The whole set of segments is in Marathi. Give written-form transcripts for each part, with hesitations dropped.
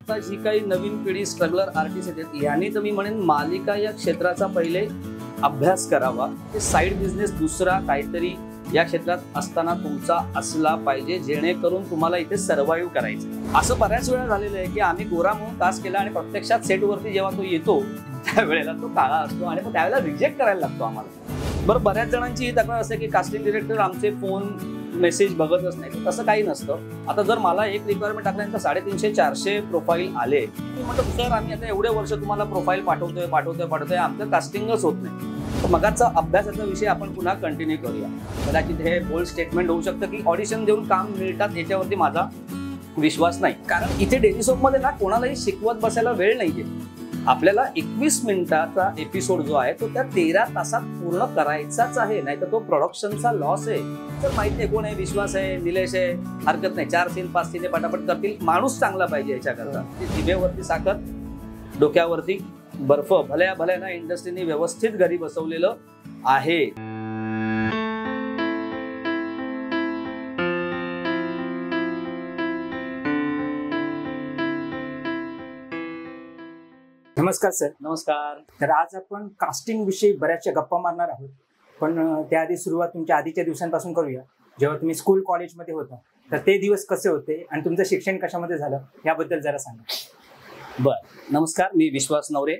आता जी काही नवीन पिढी स्ट्रगलर आर्टिस्ट आहेत यांनी तर मी म्हणेन मालिका या क्षेत्राचा पहिले अभ्यास करावा. ते साईड बिझनेस दुसरा काहीतरी या क्षेत्रात असताना तुमचा असला पाहिजे, जेणेकरून तुम्हाला इथे सर्व्हाइव्ह करायचं. असं बऱ्याच वेळा झालेलं आहे की आम्ही गोरा म्हणून कास्ट केला आणि प्रत्यक्षात सेटवरती जेव्हा तो येतो त्यावेळेला तो काळा असतो आणि मग त्यावेळेला रिजेक्ट करायला लागतो आम्हाला. बरं, बऱ्याच जणांची ही तक्रार असते की कास्टिंग डिरेक्टर आमचे फोन मेसेज बघतच नाही. तसं काही नसतं. आता जर मला एक रिक्वायरमेंट टाकल्यानंतर 350-400 प्रोफाईल आले, मी म्हणतो सर आम्ही आता एवढे वर्ष तुम्हाला प्रोफाईल पाठवतोय आमचं कास्टिंगच होत नाही. तर मगाचा अभ्यासाचा विषय आपण पुन्हा कंटिन्यू करूया. कदाचित हे बोल्ड स्टेटमेंट होऊ शकतं की ऑडिशन देऊन काम मिळतात याच्यावरती माझा विश्वास नाही. कारण इथे डेली सोपमध्ये ना कोणालाही शिकवत बसायला वेळ नाहीये. आपल्याला 21 मिनिटाचा एपिसोड जो आहे तो त्या 13 तासात पूर्ण करायचाच आहे, नाही तर तो प्रोडक्शनचा लॉस आहे. तर माहिती आहे कोण आहे, विश्वास आहे, निलेश आहे, हरकत नाही, 4 सीन 5 सीन पटापट करतील. माणूस चांगला पाहिजे याच्याकरता. जिभेवरती साखर, डोक्यावरती बर्फ, भल्या ना इंडस्ट्रीने व्यवस्थित घरी बसवलेलं आहे. नमस्कार सर. नमस्कार. तर आज आपण कास्टिंग विषयी बऱ्याचशा गप्पा मारणार आहोत, पण त्याआधी सुरुवात तुमच्या आधीच्या दिवसांपासून करूया. जेव्हा तुम्ही स्कूल कॉलेजमध्ये होता तर ते दिवस कसे होते आणि तुमचं शिक्षण कशामध्ये झालं याबद्दल जरा सांगा. बरं, नमस्कार. मी विश्वास नवरे.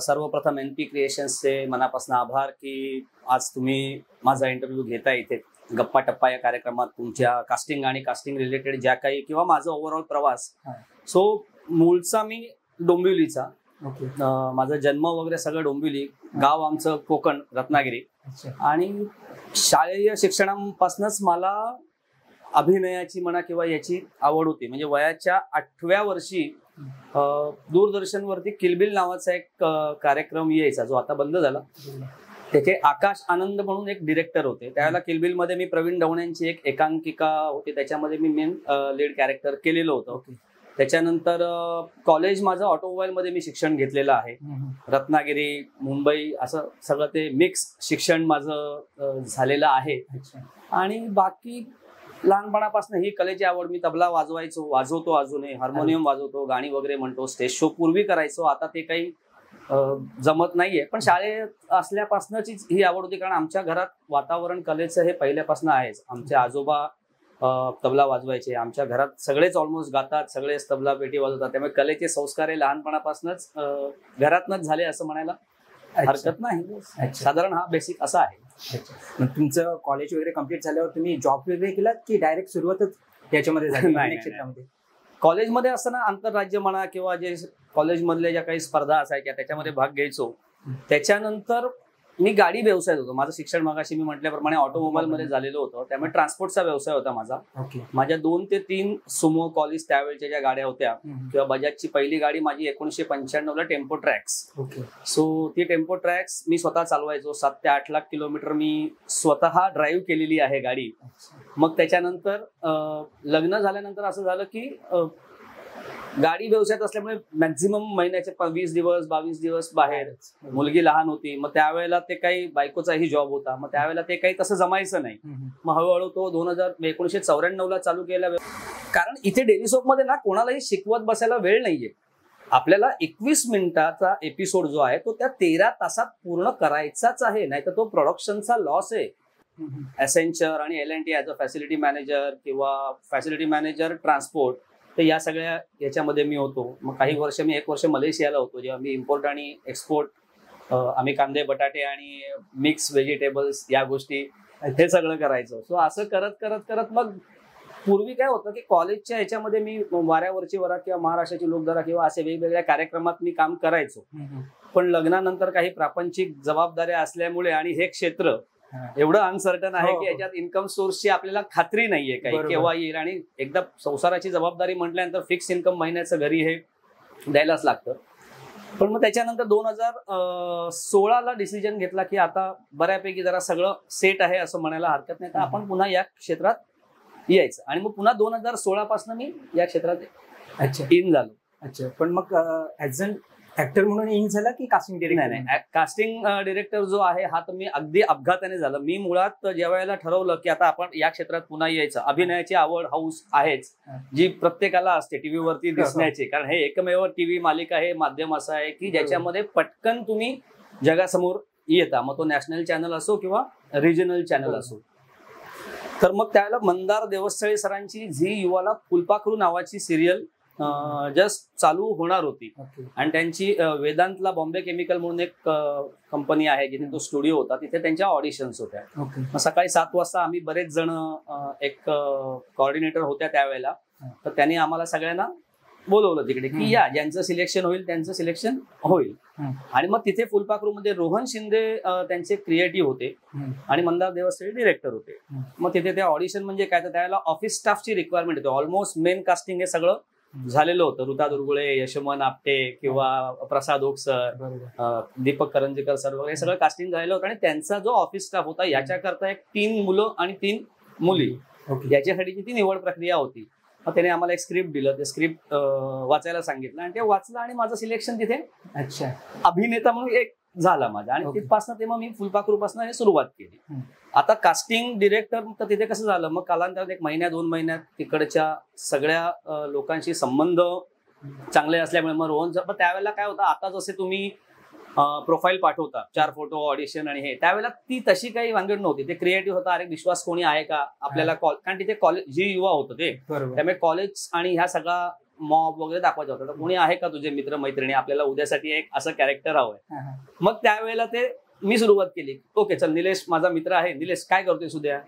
सर्वप्रथम NP क्रिएशन्सचे मनापासून आभार की आज तुम्ही माझा इंटरव्ह्यू घेताय इथे गप्पा टप्पा या कार्यक्रमात. तुमच्या कास्टिंग आणि कास्टिंग रिलेटेड ज्या काही किंवा माझा ओव्हरऑल प्रवास. सो मूळचा मी डोंबिवलीचा. माझा जन्म वगैरे सगळं डोंबिवली. गाव आमचं कोकण, रत्नागिरी. आणि शालेय शिक्षणापासूनच मला अभिनयाची म्हणा किंवा याची आवड होती. म्हणजे वयाच्या 8व्या वर्षी दूरदर्शनवरती किलबिल नावाचा एक कार्यक्रम यायचा जो आता बंद झाला. त्याचे आकाश आनंद म्हणून एक डिरेक्टर होते. त्यावेळेला किलबिल मध्ये मी प्रवीण ढवण्यांची एक एकांकिका होती, त्याच्यामध्ये मी मेन लीड कॅरेक्टर केलेलं होतं. त्याच्यानंतर कॉलेज माझं ऑटोमोबाईलमध्ये मी शिक्षण घेतलेलं आहे. रत्नागिरी, मुंबई असं सगळं ते मिक्स शिक्षण माझं झालेलं आहे. आणि बाकी लहानपणापासून ही कलेची आवड. मी तबला वाजवतो अजूनही, हार्मोनियम वाजवतो, गाणी वगैरे म्हणतो, स्टेज शो पूर्वी करायचो. आता ते काही जमत नाहीये, पण शाळेत असल्यापासूनची ही आवड होती. कारण आमच्या घरात वातावरण कलेचं हे पहिल्यापासून आहेच. आमचे आजोबा तबला वाजवायचे, आमच्या घरात सगळेच ऑलमोस्ट गातात, सगळेच तबला पेटी वाजवतात. त्यामुळे कलेचे संस्कार हे लहानपणापासूनच घरातनच झाले असं म्हणायला हरकत नाही. साधारण हा बेसिक असा आहे. मग तुमचं कॉलेज वगैरे कम्प्लीट झाल्यावर तुम्ही जॉब वगैरे केलात की डायरेक्ट सुरुवातच याच्यामध्ये झाली क्षेत्रामध्ये? कॉलेजमध्ये असताना आंतरराज्य म्हणा किंवा जे कॉलेजमधल्या ज्या काही स्पर्धा असायच्या त्याच्यामध्ये भाग घ्यायचो. त्याच्यानंतर मी गाडी व्यवसायात होतो. माझं शिक्षण मगाशी मी म्हटल्याप्रमाणे ऑटोमोबाईल मध्ये झालेलं होतं. त्यामुळे ट्रान्सपोर्टचा व्यवसाय होता माझा. माझ्या 2 ते 3 सुमो कॉलेज त्यावेळच्या ज्या गाड्या होत्या किंवा बजाजची पहिली गाडी माझी 1995ला टेम्पो ट्रॅक्स. सो ती टेम्पो ट्रॅक्स मी स्वतः चालवायचो. 7 ते 8 लाख किलोमीटर मी स्वतः ड्राईव्ह केलेली आहे गाडी. मग त्याच्यानंतर लग्न झाल्यानंतर असं झालं की गाडी व्यवसायात असल्यामुळे मॅक्झिमम महिन्याचे 20 दिवस 22 दिवस बाहेर. मुलगी लहान होती, मग त्यावेळेला ते काही बायकोचाही जॉब होता, मग त्यावेळेला ते काही तसं जमायचं नाही. मग हळूहळू तो 1994ला चालू केला. कारण इथे डेली सोपमध्ये ना कोणालाही शिकवत बसायला वेळ नाहीये. आपल्याला 21 मिनिटाचा एपिसोड जो आहे तो त्या 13 तासात पूर्ण करायचाच आहे, नाही तर तो प्रोडक्शनचा लॉस आहे. एसेंचर आणि L&T as a facility manager किंवा फॅसिलिटी मॅनेजर ट्रान्सपोर्ट, तर या सगळ्या याच्यामध्ये मी होतो. मग काही वर्ष मी 1 वर्ष मलेशियाला होतो, जेव्हा मी इम्पोर्ट आणि एक्सपोर्ट आम्ही कांदे, बटाटे आणि मिक्स व्हेजिटेबल्स या गोष्टी हे सगळं करायचो. सो असं करत करत करत मग पूर्वी काय होतं की कॉलेजच्या ह्याच्यामध्ये मी वाऱ्यावरची वरा किंवा महाराष्ट्राची लोकधारा किंवा असे वेगवेगळ्या कार्यक्रमात मी काम करायचो. पण लग्नानंतर काही प्रापंचिक जबाबदाऱ्या असल्यामुळे आणि हे क्षेत्र एवढं अनसर्टन आहे की याच्यात इन्कम सोर्सची आपल्याला खात्री नाहीये काही केव्हा येईल. आणि एकदा संसाराची जबाबदारी म्हटल्यानंतर फिक्स इन्कम महिन्याचं घरी हे द्यायलाच लागतं. पण मग त्याच्यानंतर 2016ला डिसिजन घेतला की आता बऱ्यापैकी जरा सगळं सेट आहे असं म्हणायला हरकत नाही, तर आपण पुन्हा या क्षेत्रात यायचं. आणि मग पुन्हा 2016 पासून मी या क्षेत्रात इन झालो. अच्छा, पण मग ऍज अन ऍक्टर म्हणून इन झाला की कास्टिंग नाही डिरेक्टर? नाही, कास्टिंग डिरेक्टर जो आहे हा तर मी अगदी अपघाताने झालं. मी मुळात ज्या वेळेला ठरवलं की आता आपण या क्षेत्रात पुन्हा यायचं, अभिनयाची आवड हौस आहेच जी प्रत्येकाला असते टीव्हीवरती दिसण्याची, कारण हे एकमेव टीव्ही मालिका हे माध्यम असं आहे की ज्याच्यामध्ये पटकन तुम्ही जगासमोर येता, मग तो नॅशनल चॅनल असो किंवा रिजनल चॅनल असो. तर मग त्यावेळेला मंदार देवस्थळे सरांची झी युवाला फुलपाखरू नावाची सिरियल जस्ट चालू होणार होती आणि त्यांची वेदांतला बॉम्बे केमिकल म्हणून एक कंपनी आहे जिथे तो स्टुडिओ होता, तिथे त्यांच्या ऑडिशन्स होत्या. मग सकाळी 7 वाजता आम्ही बरेच जण एक कोऑर्डिनेटर होत्या त्यावेळेला, तर त्यांनी आम्हाला सगळ्यांना बोलवलं तिकडे की या, ज्यांचं सिलेक्शन होईल त्यांचं सिलेक्शन होईल. आणि मग तिथे फुलपाखरू मध्ये रोहन शिंदे त्यांचे क्रिएटिव्ह होते आणि मंदार देवस्थळे डिरेक्टर होते. मग तिथे ते ऑडिशन म्हणजे काय, तर त्यावेळेला ऑफिस स्टाफची रिक्वायरमेंट होती. ऑलमोस्ट मेन कास्टिंग हे सगळं झालेलं होतं. ऋता दुर्गुळे, यशमन आपटे किंवा प्रसाद okay sir, Deepak Karanjikar sir वगैरे सगळं कास्टिंग झालेलं होतं आणि त्यांचा जो ऑफिस स्टाफ होता याच्याकरता एक 3 मुलं आणि 3 मुली याच्यासाठीची ती निवड प्रक्रिया होती. मग त्याने आम्हाला एक स्क्रिप्ट दिलं, ते स्क्रिप्ट वाचायला सांगितलं आणि ते वाचलं आणि माझं सिलेक्शन तिथे अभिनेता म्हणून एक झाला माझा. आणि तिथपासून तेव्हा मी फुलपाखरूपासून हे सुरुवात केली. आता कास्टिंग डिरेक्टर तर तिथे कसं झालं, मग कालांतरात 1 महिन्या 2 महिन्यात तिकडच्या सगळ्या लोकांशी संबंध चांगले असल्यामुळे मग रोहन सर, त्यावेळेला काय होतं, आता जसे तुम्ही प्रोफाईल पाठवता 4 फोटो ऑडिशन आणि हे, त्यावेळेला ती तशी काही वांगड नव्हती. ते क्रिएटिव्ह होता, अरे विश्वास कोणी आहे का आपल्याला, कारण तिथे कॉलेज जी युवा होतं ते, त्यामुळे कॉलेज आणि ह्या सगळा मॉब वगैरे दाखवायचा होता. तर कोणी आहे का तुझे मित्र मैत्रिणी, आपल्याला उद्यासाठी एक असं कॅरेक्टर हवंय. मग त्यावेळेला ते मी सुरुवात केली, ओके चल निलेश माझा मित्र आहे, निलेश काय करतोय उद्या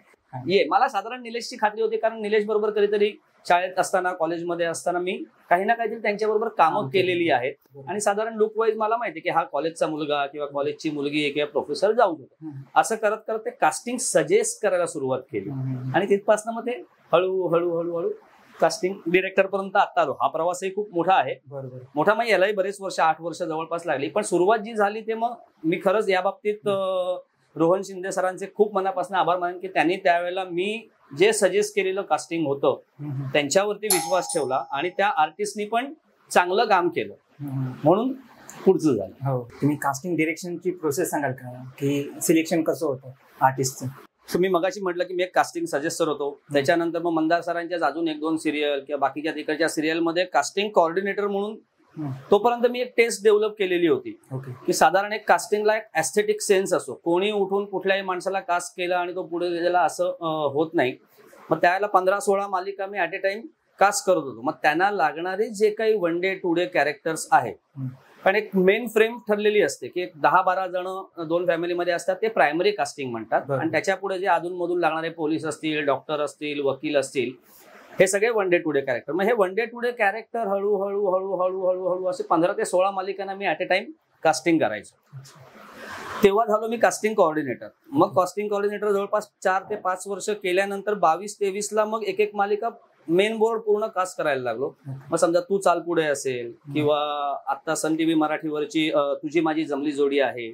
ये. मला साधारण निलेशची खात्री होती, कारण निलेश बरोबर कधीतरी शाळेत असताना कॉलेजमध्ये असताना मी काही ना काहीतरी त्यांच्याबरोबर कामं केलेली आहेत आणि साधारण लुक वाईज मला माहिती की हा कॉलेजचा मुलगा किंवा कॉलेजची मुलगी किंवा प्रोफेसर जाऊ शकतो. असं करत करत ते कास्टिंग सजेस्ट करायला सुरुवात केली आणि तिथपासून मग ते हळूहळू कास्टिंग डिरेक्टर पर्यंत आता आलो. हा प्रवासही खूप मोठा आहे, मोठा म्हणजे यालाही बरेच वर्ष 8 वर्ष जवळपास लागली. पण सुरुवात जी झाली ते मग मी खरंच या बाबतीत रोहन शिंदे सरांचे खूप मनापासून आभार मानेन की त्यांनी त्यावेळेला मी जे सजेस्ट केलेलं कास्टिंग होतं त्यांच्यावरती विश्वास ठेवला आणि त्या आर्टिस्टनी पण चांगलं काम केलं म्हणून पुढचं झालं. हो, तुम्ही कास्टिंग डिरेक्शनची प्रोसेस सांगाल का, की सिलेक्शन कसं होतं आर्टिस्टचं? मी मगाशी म्हटलं की मी एक कास्टिंग सजेस्टर होतो. त्याच्यानंतर मग मंदार सरांच्या अजून 1-2 सिरियल किंवा बाकीच्या तिकडच्या सिरियलमध्ये कास्टिंग कोऑर्डिनेटर म्हणून तोपर्यंत मी एक टेस्ट डेव्हलप केलेली होती की साधारण एक कास्टिंगला एक एस्थेटिक सेन्स असो, कोणी उठून कुठल्याही माणसाला कास्ट केलं आणि तो पुढे गेला असं होत नाही. मग त्यावेळेला 15-16 मालिका मी ऍट ए टाइम कास्ट करत होतो. मग त्यांना लागणारे जे काही 1 डे 2 डे कॅरेक्टर्स आहेत, पण एक मेन फ्रेम ठरलेली असते की 10-12 जण 2 फॅमिलीमध्ये असतात, ते प्रायमरी कास्टिंग म्हणतात. आणि त्याच्या पुढे जे अधूनमधून लागणारे पोलीस असतील, डॉक्टर असतील, वकील असतील, हे सगळे 1 डे 2 डे कॅरेक्टर. मग हे 1 डे 2 डे कॅरेक्टर हळूहळू असे 15 ते 16 मालिकांना मी ऍट ए टाइम कास्टिंग करायचो. तेव्हा झालो मी कास्टिंग कोऑर्डिनेटर. मग कास्टिंग कोऑर्डिनेटर जवळपास 4 ते 5 वर्ष केल्यानंतर 22-23 ला मग एक मालिका मेन बोर्ड पूर्ण कास्ट करायला लागलो. मग समजा तू चाल पुढे असेल किंवा आता सन टीव्ही मराठीवरची तुझी माझी जमली जोडी आहे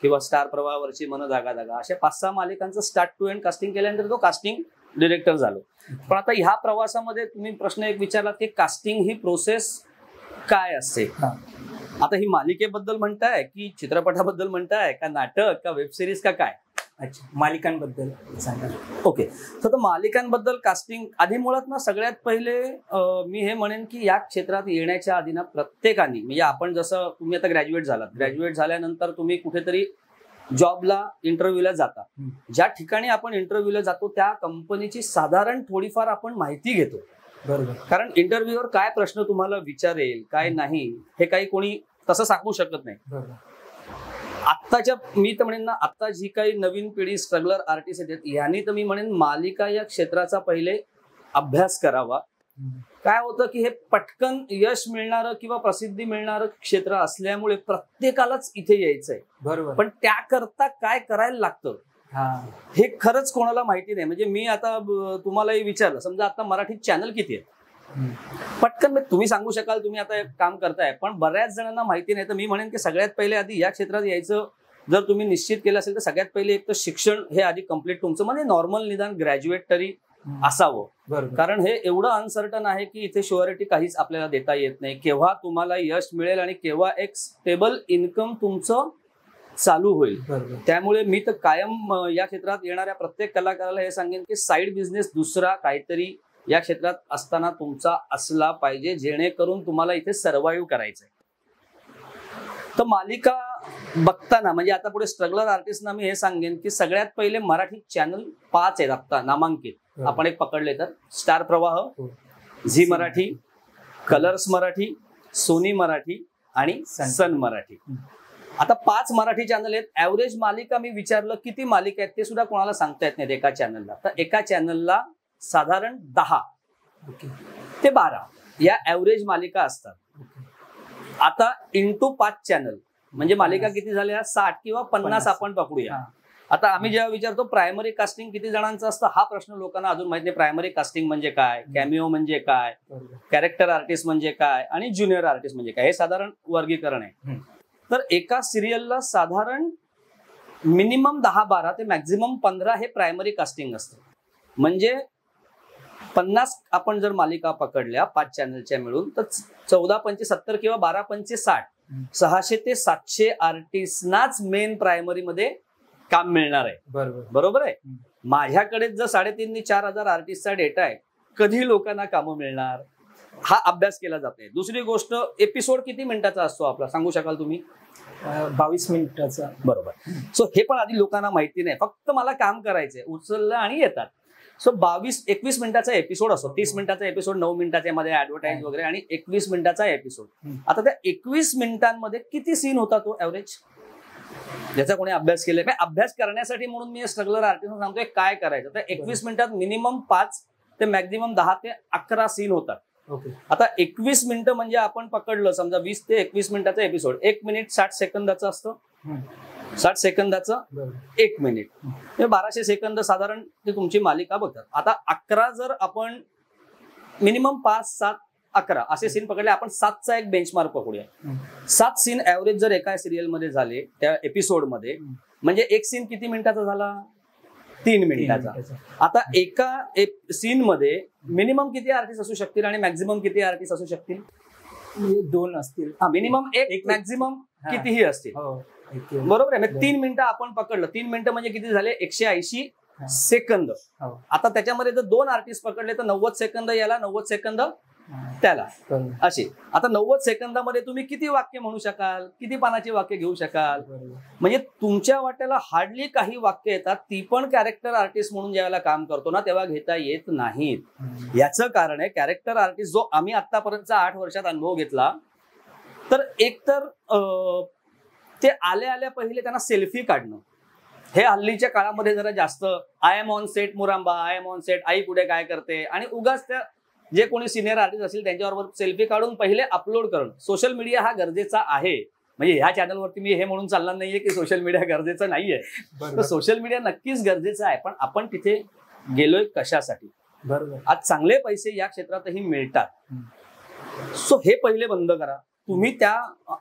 किंवा स्टार प्रवाहावरची मन जागा जागा, अशा 5-6 मालिकांचं स्टार्ट टू एंड कास्टिंग केल्यानंतर तो कास्टिंग डिरेक्टर झालो. पण आता ह्या प्रवासामध्ये तुम्ही प्रश्न एक विचारला की कास्टिंग ही प्रोसेस काय असते. आता ही मालिकेबद्दल म्हणताय की चित्रपटाबद्दल म्हणताय का नाटक का वेब सिरीज का काय? अच्छा, मालिकांबद्दल सांगा. ओके, तर मालिकांबद्दल कास्टिंग आधी मुळात ना सगळ्यात पहिले मी हे म्हणेन की या क्षेत्रात येण्याच्या आधी ना प्रत्येकाने, म्हणजे आपण जसं तुम्ही आता ग्रॅज्युएट झालात, ग्रॅज्युएट झाल्यानंतर तुम्ही कुठेतरी जॉबला इंटरव्ह्यूला जाता, ज्या ठिकाणी आपण इंटरव्ह्यूला जातो त्या कंपनीची साधारण थोडीफार आपण माहिती घेतो. बरोबर, कारण इंटरव्ह्यूवर काय प्रश्न तुम्हाला विचारेल काय नाही हे काही कोणी तसं सांगू शकत नाही. बरोबर. आत्ताच्या मी तर म्हणेन ना, आता जी काही नवीन पिढी स्ट्रगलर आर्टिस्ट आहेत यांनी तर मी म्हणेन मालिका या क्षेत्राचा पहिले अभ्यास करावा. काय होतं की हे पटकन यश मिळणारं किंवा प्रसिद्धी मिळणारं क्षेत्र असल्यामुळे प्रत्येकालाच इथे यायचंय. बरोबर, पण त्याकरता काय करायला लागतं हे खरंच कोणाला माहिती नाही. म्हणजे मी आता तुम्हालाही विचारलं, समजा आता मराठीत चॅनल किती आहेत, पटकन तुम्ही सांगू शकाल, तुम्ही आता काम करताय, पण बऱ्याच जणांना माहिती नाही. तर मी म्हणेन की सगळ्यात पहिले आधी या क्षेत्रात यायचं जर तुम्ही निश्चित केलं असेल तर सगळ्यात पहिले एक तर शिक्षण हे आधी कम्प्लीट तुमचं, म्हणजे नॉर्मल निदान ग्रॅज्युएट तरी असावं. बरोबर. कारण हे एवढं अनसर्टन आहे की इथे शुअरिटी काहीच आपल्याला देता येत नाही, केव्हा तुम्हाला यश मिळेल आणि केव्हा एक स्टेबल इन्कम तुमचं चालू होईल. बरोबर. त्यामुळे मी तर कायम या क्षेत्रात येणाऱ्या प्रत्येक कलाकाराला हे सांगेन की साईड बिझनेस दुसरा काहीतरी या क्षेत्रात असताना तुमचा असला पाहिजे, जेणेकरून तुम्हाला इथे सर्व्हाइव्ह करायचंय. तर मालिका बघताना म्हणजे आता पुढे स्ट्रगलर आर्टिस्टना मी हे सांगेन की सगळ्यात पहिले मराठी चॅनल 5 आहेत आता नामांकित. आपण एक पकडले तर Star Pravah, Zee Marathi, Colors Marathi, Sony Marathi आणि सन मराठी. आता 5 मराठी चॅनल आहेत. ऍव्हरेज मालिका मी विचारलं किती मालिका आहेत ते सुद्धा कोणाला सांगता येत नाहीत एका चॅनलला. तर एका चॅनलला साधारण 10 ते 12 या ऍव्हरेज मालिका असतात. आता इंटू 5 चॅनल म्हणजे मालिका किती झाल्या, 60 किंवा 50 आपण पकडूया. आता आम्ही जेव्हा विचारतो प्रायमरी कास्टिंग किती जणांचं असतं, हा प्रश्न लोकांना अजून माहित नाही. प्रायमरी कास्टिंग म्हणजे काय, कॅमिओ म्हणजे काय, कॅरेक्टर आर्टिस्ट म्हणजे काय आणि ज्युनियर आर्टिस्ट म्हणजे काय, हे साधारण वर्गीकरण आहे. तर एका सिरियलला साधारण मिनिमम 10-12 ते मॅक्झिमम 15 हे प्रायमरी कास्टिंग असतं. म्हणजे 50 आपण जर मालिका पकडल्या 5 चॅनलच्या मिळून तर 14×5 किंवा 12×5 600 ते 700 आर्टिस्टनाच मेन प्रायमरी मध्ये काम मिळणार आहे. बरोबर आहे. माझ्याकडे जर 3,500-4,000 आर्टिस्टचा डेटा आहे, कधी लोकांना कामं मिळणार हा अभ्यास केला जाते. दुसरी गोष्ट, एपिसोड किती मिनिटाचा असतो आपला सांगू शकाल तुम्ही? 22 मिनिटाचा. बरोबर. सो हे पण आधी लोकांना माहिती नाही. फक्त मला काम करायचंय, उचललं आणि येतात. सो 22-21 मिनिटाचा एपिसोड असतो. 30 मिनिटाचा एपिसोड 9 मिनिटाच्या मध्ये ऍडव्हर्टाईज वगैरे आणि 21 मिनिटाचा एपिसोड. आता त्या 21 मिनिटांमध्ये किती सीन होता तो ऍव्हरेज, ज्याचा कोणी अभ्यास केलाय? अभ्यास करण्यासाठी म्हणून मी स्ट्रगलर आर्टिस्ट सांगतोय काय करायचं. तर 21 मिनिटात मिनिमम 5 ते मॅक्झिमम 10 ते 11 सीन होतात. आता 21 मिनिटं म्हणजे आपण पकडलं समजा 20 ते 21 मिनिटाचा एपिसोड, 1 मिनिट 60 सेकंदाचं असतं. 60 सेकंदाचं 1 मिनिट, 1200 सेकंद साधारण ती तुमची मालिका बघतात. आता 11 जर आपण मिनिमम 5, 7, 11 असे सीन पकडले, आपण 7चा एक बेंचमार्क पकडूया. 7 सीन ऍव्हरेज जर एका सिरियल मध्ये झाले त्या एपिसोड मध्ये, म्हणजे एक सीन किती मिनिटाचा झाला? 3 मिनिटाचा. आता एका सीन मध्ये मिनिमम किती आर्टिस्ट असू शकतील आणि मॅक्झिमम किती आर्टिस्ट असू शकतील? 2 असतील. मिनिमम 1, मॅक्झिमम कितीही असतील. बरोबर आहे. 3 मिनिटं आपण पकडलं, 3 मिनिटं म्हणजे किती झाले? 180 सेकंद. आता त्याच्यामध्ये जर 2 आर्टिस्ट पकडले तर 90 सेकंद याला, 90 सेकंद त्याला, असे. आता 90 सेकंदामध्ये तुम्ही किती वाक्य म्हणू शकाल, किती पानाची वाक्य घेऊ शकाल? म्हणजे तुमच्या वाट्याला हार्डली काही वाक्य येतात, ती पण कॅरेक्टर आर्टिस्ट म्हणून ज्यावेळेला काम करतो ना तेव्हा घेता येत नाहीत. याचं कारण आहे कॅरेक्टर आर्टिस्ट जो आम्ही आतापर्यंतचा 8 वर्षात अनुभव घेतला, तर एकतर ते आल्या पहिले त्यांना सेल्फी काढणं हे हल्लीच्या काळामध्ये जरा जास्त, I am on set Muramba, I am on set, आई पुढे काय करते, आणि उगाच त्या जे कोणी सिनियर आर्टिस्ट असतील त्यांच्याबरोबर सेल्फी काढून पहिले अपलोड करणं. सोशल मीडिया हा गरजेचा आहे. म्हणजे ह्या चॅनलवरती मी हे म्हणून चालणार नाहीये की सोशल मीडिया गरजेचं नाहीये. तर सोशल मीडिया नक्कीच गरजेचं आहे, पण आपण तिथे गेलोय कशासाठी? बरोबर. आज चांगले पैसे या क्षेत्रातही मिळतात. सो हे पहिले बंद करा. तुम्ही त्या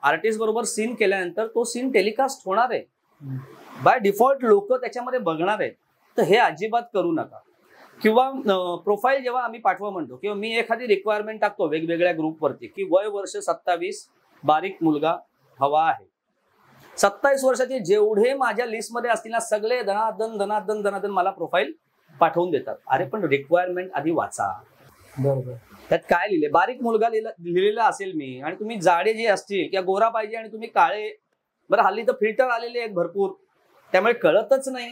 आर्टिस्ट बरोबर सीन केल्यानंतर तो सीन टेलिकास्ट होणार आहे, बाय डिफॉल्ट लोक त्याच्यामध्ये बघणार आहेत. तर हे अजिबात करू नका. किंवा प्रोफाईल जेव्हा आम्ही पाठवा म्हणतो किंवा मी एखादी रिक्वायरमेंट टाकतो वेगवेगळ्या ग्रुपवरती की वय वर्ष 27, बारीक मुलगा हवा आहे. 27 वर्षाचे जेवढे माझ्या लिस्टमध्ये असतील ना सगळे धनादन मला प्रोफाईल पाठवून देतात. अरे पण रिक्वायरमेंट आधी वाचा. बरोबर. त्यात काय लिहिले? बारीक मुलगा लिहिलेला असेल मी, आणि तुम्ही जाडे जे असतील किंवा गोरा पाहिजे आणि तुम्ही काळे. बरं, हल्ली तर फिल्टर आलेले आहेत भरपूर, त्यामुळे कळतच नाही